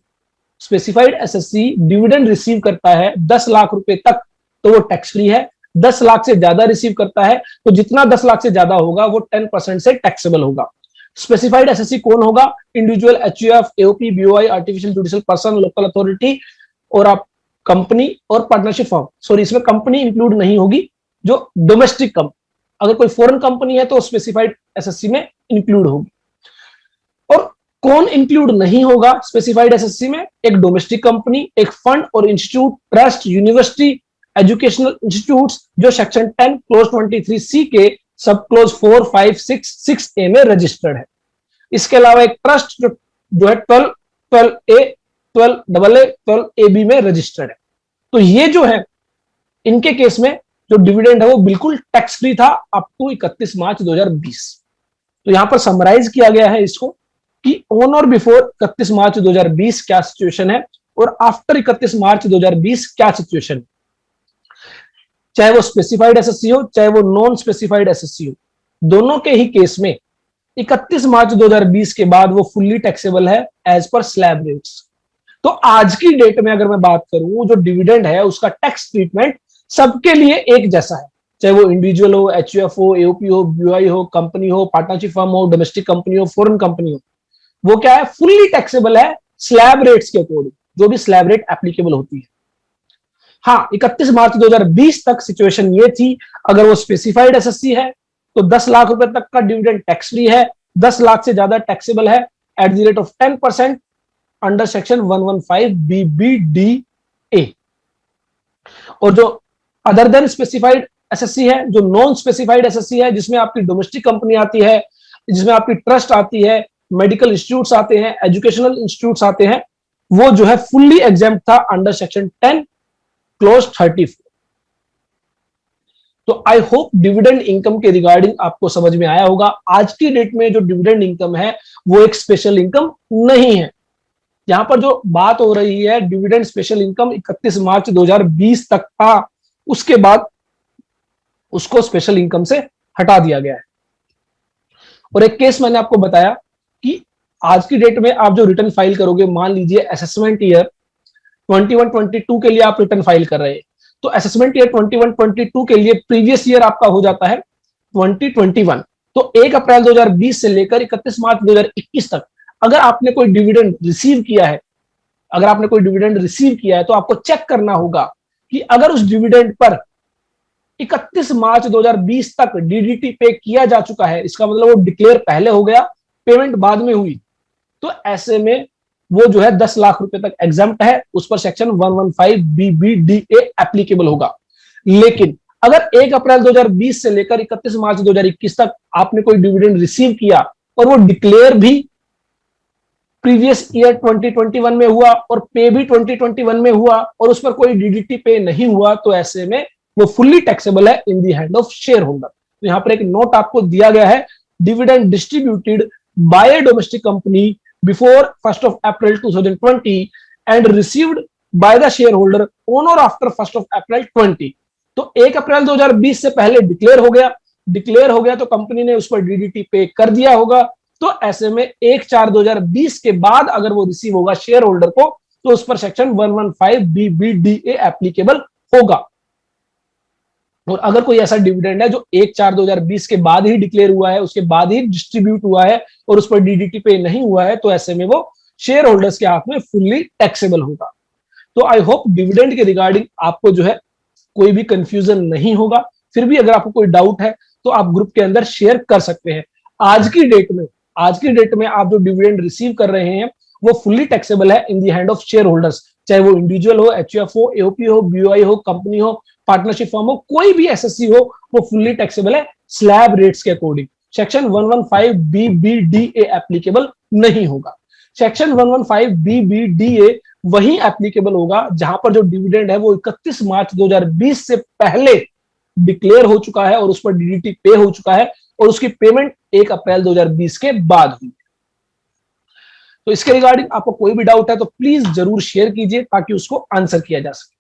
डिविडेंड रिसीव करता है 10 लाख रुपए तक तो वो टैक्स फ्री है। 10 लाख से ज्यादा रिसीव करता है तो जितना 10 लाख से ज्यादा होगा वो 10% से टैक्सेबल होगा। स्पेसिफाइड एसएससी कौन होगा? Individual, HUF, AOP, BOI, artificial judicial person, local authority और आप कंपनी और पार्टनरशिप फर्म। सॉरी, इसमें कंपनी इंक्लूड नहीं होगी, जो डोमेस्टिक कंपनी, अगर कोई फॉरेन कंपनी है तो स्पेसिफाइड एसएससी में इंक्लूड होगी। और कौन इंक्लूड नहीं होगा स्पेसिफाइड एसएससी में? एक डोमेस्टिक कंपनी, एक फंड और institute, trust, university, educational institutes जो सेक्शन 10 क्लोज 23C के सब क्लोज 4, 5, 6A में रजिस्टर्ड है। इसके अलावा एक ट्रस्ट जो है 12A, 12AA, 12AB में रजिस्टर्ड है। तो ये जो है इनके केस में जो डिविडेंड है वो बिल्कुल टैक्स फ्री था अप टू 31 मार्च 2020। तो यहां पर समराइज किया गया है इसको कि ऑन और बिफोर 31 मार्च 2020 क्या सिचुएशन है और आफ्टर 31 मार्च 2020 क्या सिचुएशन है। चाहे वो स्पेसिफाइड एसएससी हो चाहे वो नॉन स्पेसिफाइड एसएससी हो, दोनों के ही केस में 31 मार्च 2020 के बाद वो फुल्ली टैक्सेबल है एज पर स्लैब रेट्स। तो आज की डेट में अगर मैं बात करूं, जो डिविडेंड है उसका टैक्स ट्रीटमेंट सबके लिए एक जैसा है, चाहे वो इंडिविजुअल हो, एचयूएफ हो, एओपी हो, बीओआई हो, कंपनी हो, पार्टनरशिप फर्म हो, डोमेस्टिक कंपनी हो, फॉरेन कंपनी हो, वो क्या है? फुल्ली टैक्सेबल है स्लैब रेट्स के अकॉर्डिंग, जो भी स्लैब रेट एप्लीकेबल होती है। हाँ, 31 मार्च 2020 तक सिचुएशन ये थी, अगर वो स्पेसिफाइड एसएससी है तो 10 लाख रुपए तक का डिविडेंड टैक्स फ्री है, 10 लाख से ज्यादा टैक्सेबल है eight the rate of 10% under section 115BBDA। और जो अदर देन स्पेसिफाइड एसएससी है, जो नॉन स्पेसिफाइड एसएससी है, जिसमें आपकी डोमेस्टिक कंपनी आती है, जिसमें आपकी ट्रस्ट आती है, मेडिकल इंस्टीट्यूट्स आते हैं, एजुकेशनल इंस्टीट्यूट्स आते हैं, वो जो है फुल्ली एग्जेम्प्ट था अंडर सेक्शन 10 क्लोज 34। तो आई होप डिविडेंड इनकम के रिगार्डिंग आपको समझ में आया होगा। आज की डेट में जो डिविडेंड इनकम है वो एक स्पेशल इनकम नहीं है। यहां पर जो बात हो रही है डिविडेंड स्पेशल इनकम 31 मार्च 2020 तक था, उसके बाद उसको स्पेशल इनकम से हटा दिया गया है। और एक केस मैंने आपको बताया कि आज की डेट में आप जो रिटर्न फाइल करोगे, मान लीजिए असेसमेंट ईयर 21-22 के लिए आप रिटर्न फाइल कर रहे हैं, तो असेसमेंट ईयर 21-22 के लिए प्रीवियस ईयर आपका हो जाता है 2021। तो 1 अप्रैल 2020 से लेकर 31 मार्च 2021 तक अगर आपने कोई डिविडेंड रिसीव किया है, तो आपको चेक करना होगा कि अगर उस डिविडेंड पर 31 मार्च 2020 तक डीडीटी पे किया जा चुका है, इसका मतलब वो डिक्लेयर पहले हो गया, पेमेंट बाद में हुई, तो ऐसे में वो जो है 10 लाख रुपए तक एग्जम्प्ट है, उस पर सेक्शन 115BBDA एप्लीकेबल होगा। लेकिन अगर 1 अप्रैल 2020 से लेकर 31 मार्च 2021 तक आपने कोई डिविडेंड रिसीव किया और वो डिक्लेयर भी प्रीवियस ईयर 2021 में हुआ और पे भी 2021 में हुआ और उस पर कोई डीडीटी पे नहीं हुआ, तो ऐसे में वो फुल्ली टैक्सेबल है in the hand of share holder. तो यहां पर एक नोट आपको दिया गया है, dividend distributed by a domestic company before 1st of April 2020 and received by the shareholder on or after 1st of April 20। तो 1 अप्रैल 2020 से पहले डिक्लेयर हो गया तो कंपनी ने उस पर डीडीटी पे कर दिया होगा। तो ऐसे में 1/4/2020 के बाद अगर वो रिसीव होगा शेयर होल्डर को, तो उस पर सेक्शन 115BBDA एप्लीकेबल होगा। और अगर कोई ऐसा डिविडेंड है जो 1/4/2020 के बाद ही डिक्लेयर हुआ है, उसके बाद ही डिस्ट्रीब्यूट हुआ है और उस पर डीडीटी पे नहीं हुआ है, तो ऐसे में वो शेयर होल्डर्स के हाथ में फुल्ली टैक्सेबल होगा। तो आई होप डिविडेंड के रिगार्डिंग आपको जो है कोई भी कंफ्यूजन नहीं होगा। फिर भी अगर आपको कोई डाउट है तो आप ग्रुप के अंदर शेयर कर सकते हैं। आज की डेट में आप जो डिविडेंड रिसीव कर रहे हैं वो फुल्ली टैक्सेबल है in the hand of share holders, चाहे वो इंडिविजुअल हो, एचयूएफ हो, एओपी हो, बीओआई हो, कंपनी हो, पार्टनरशिप फर्म हो, कोई भी एसएससी हो, वो फुल्ली टैक्सेबल है स्लैब रेट्स के अकॉर्डिंग। सेक्शन 115BBDA एप्लीकेबल नहीं होगा। सेक्शन 115BBDA वही एप्लीकेबल होगा जहां पर जो डिविडेंड है वो 31 मार्च 2020 से पहले डिक्लेयर हो चुका है और उस पर डीडीटी पे हो चुका है और उसकी पेमेंट 1 अप्रैल 2020 के बाद हुई। तो इसके रिगार्डिंग आपको कोई भी डाउट है तो प्लीज जरूर शेयर कीजिए ताकि उसको आंसर किया जा सके।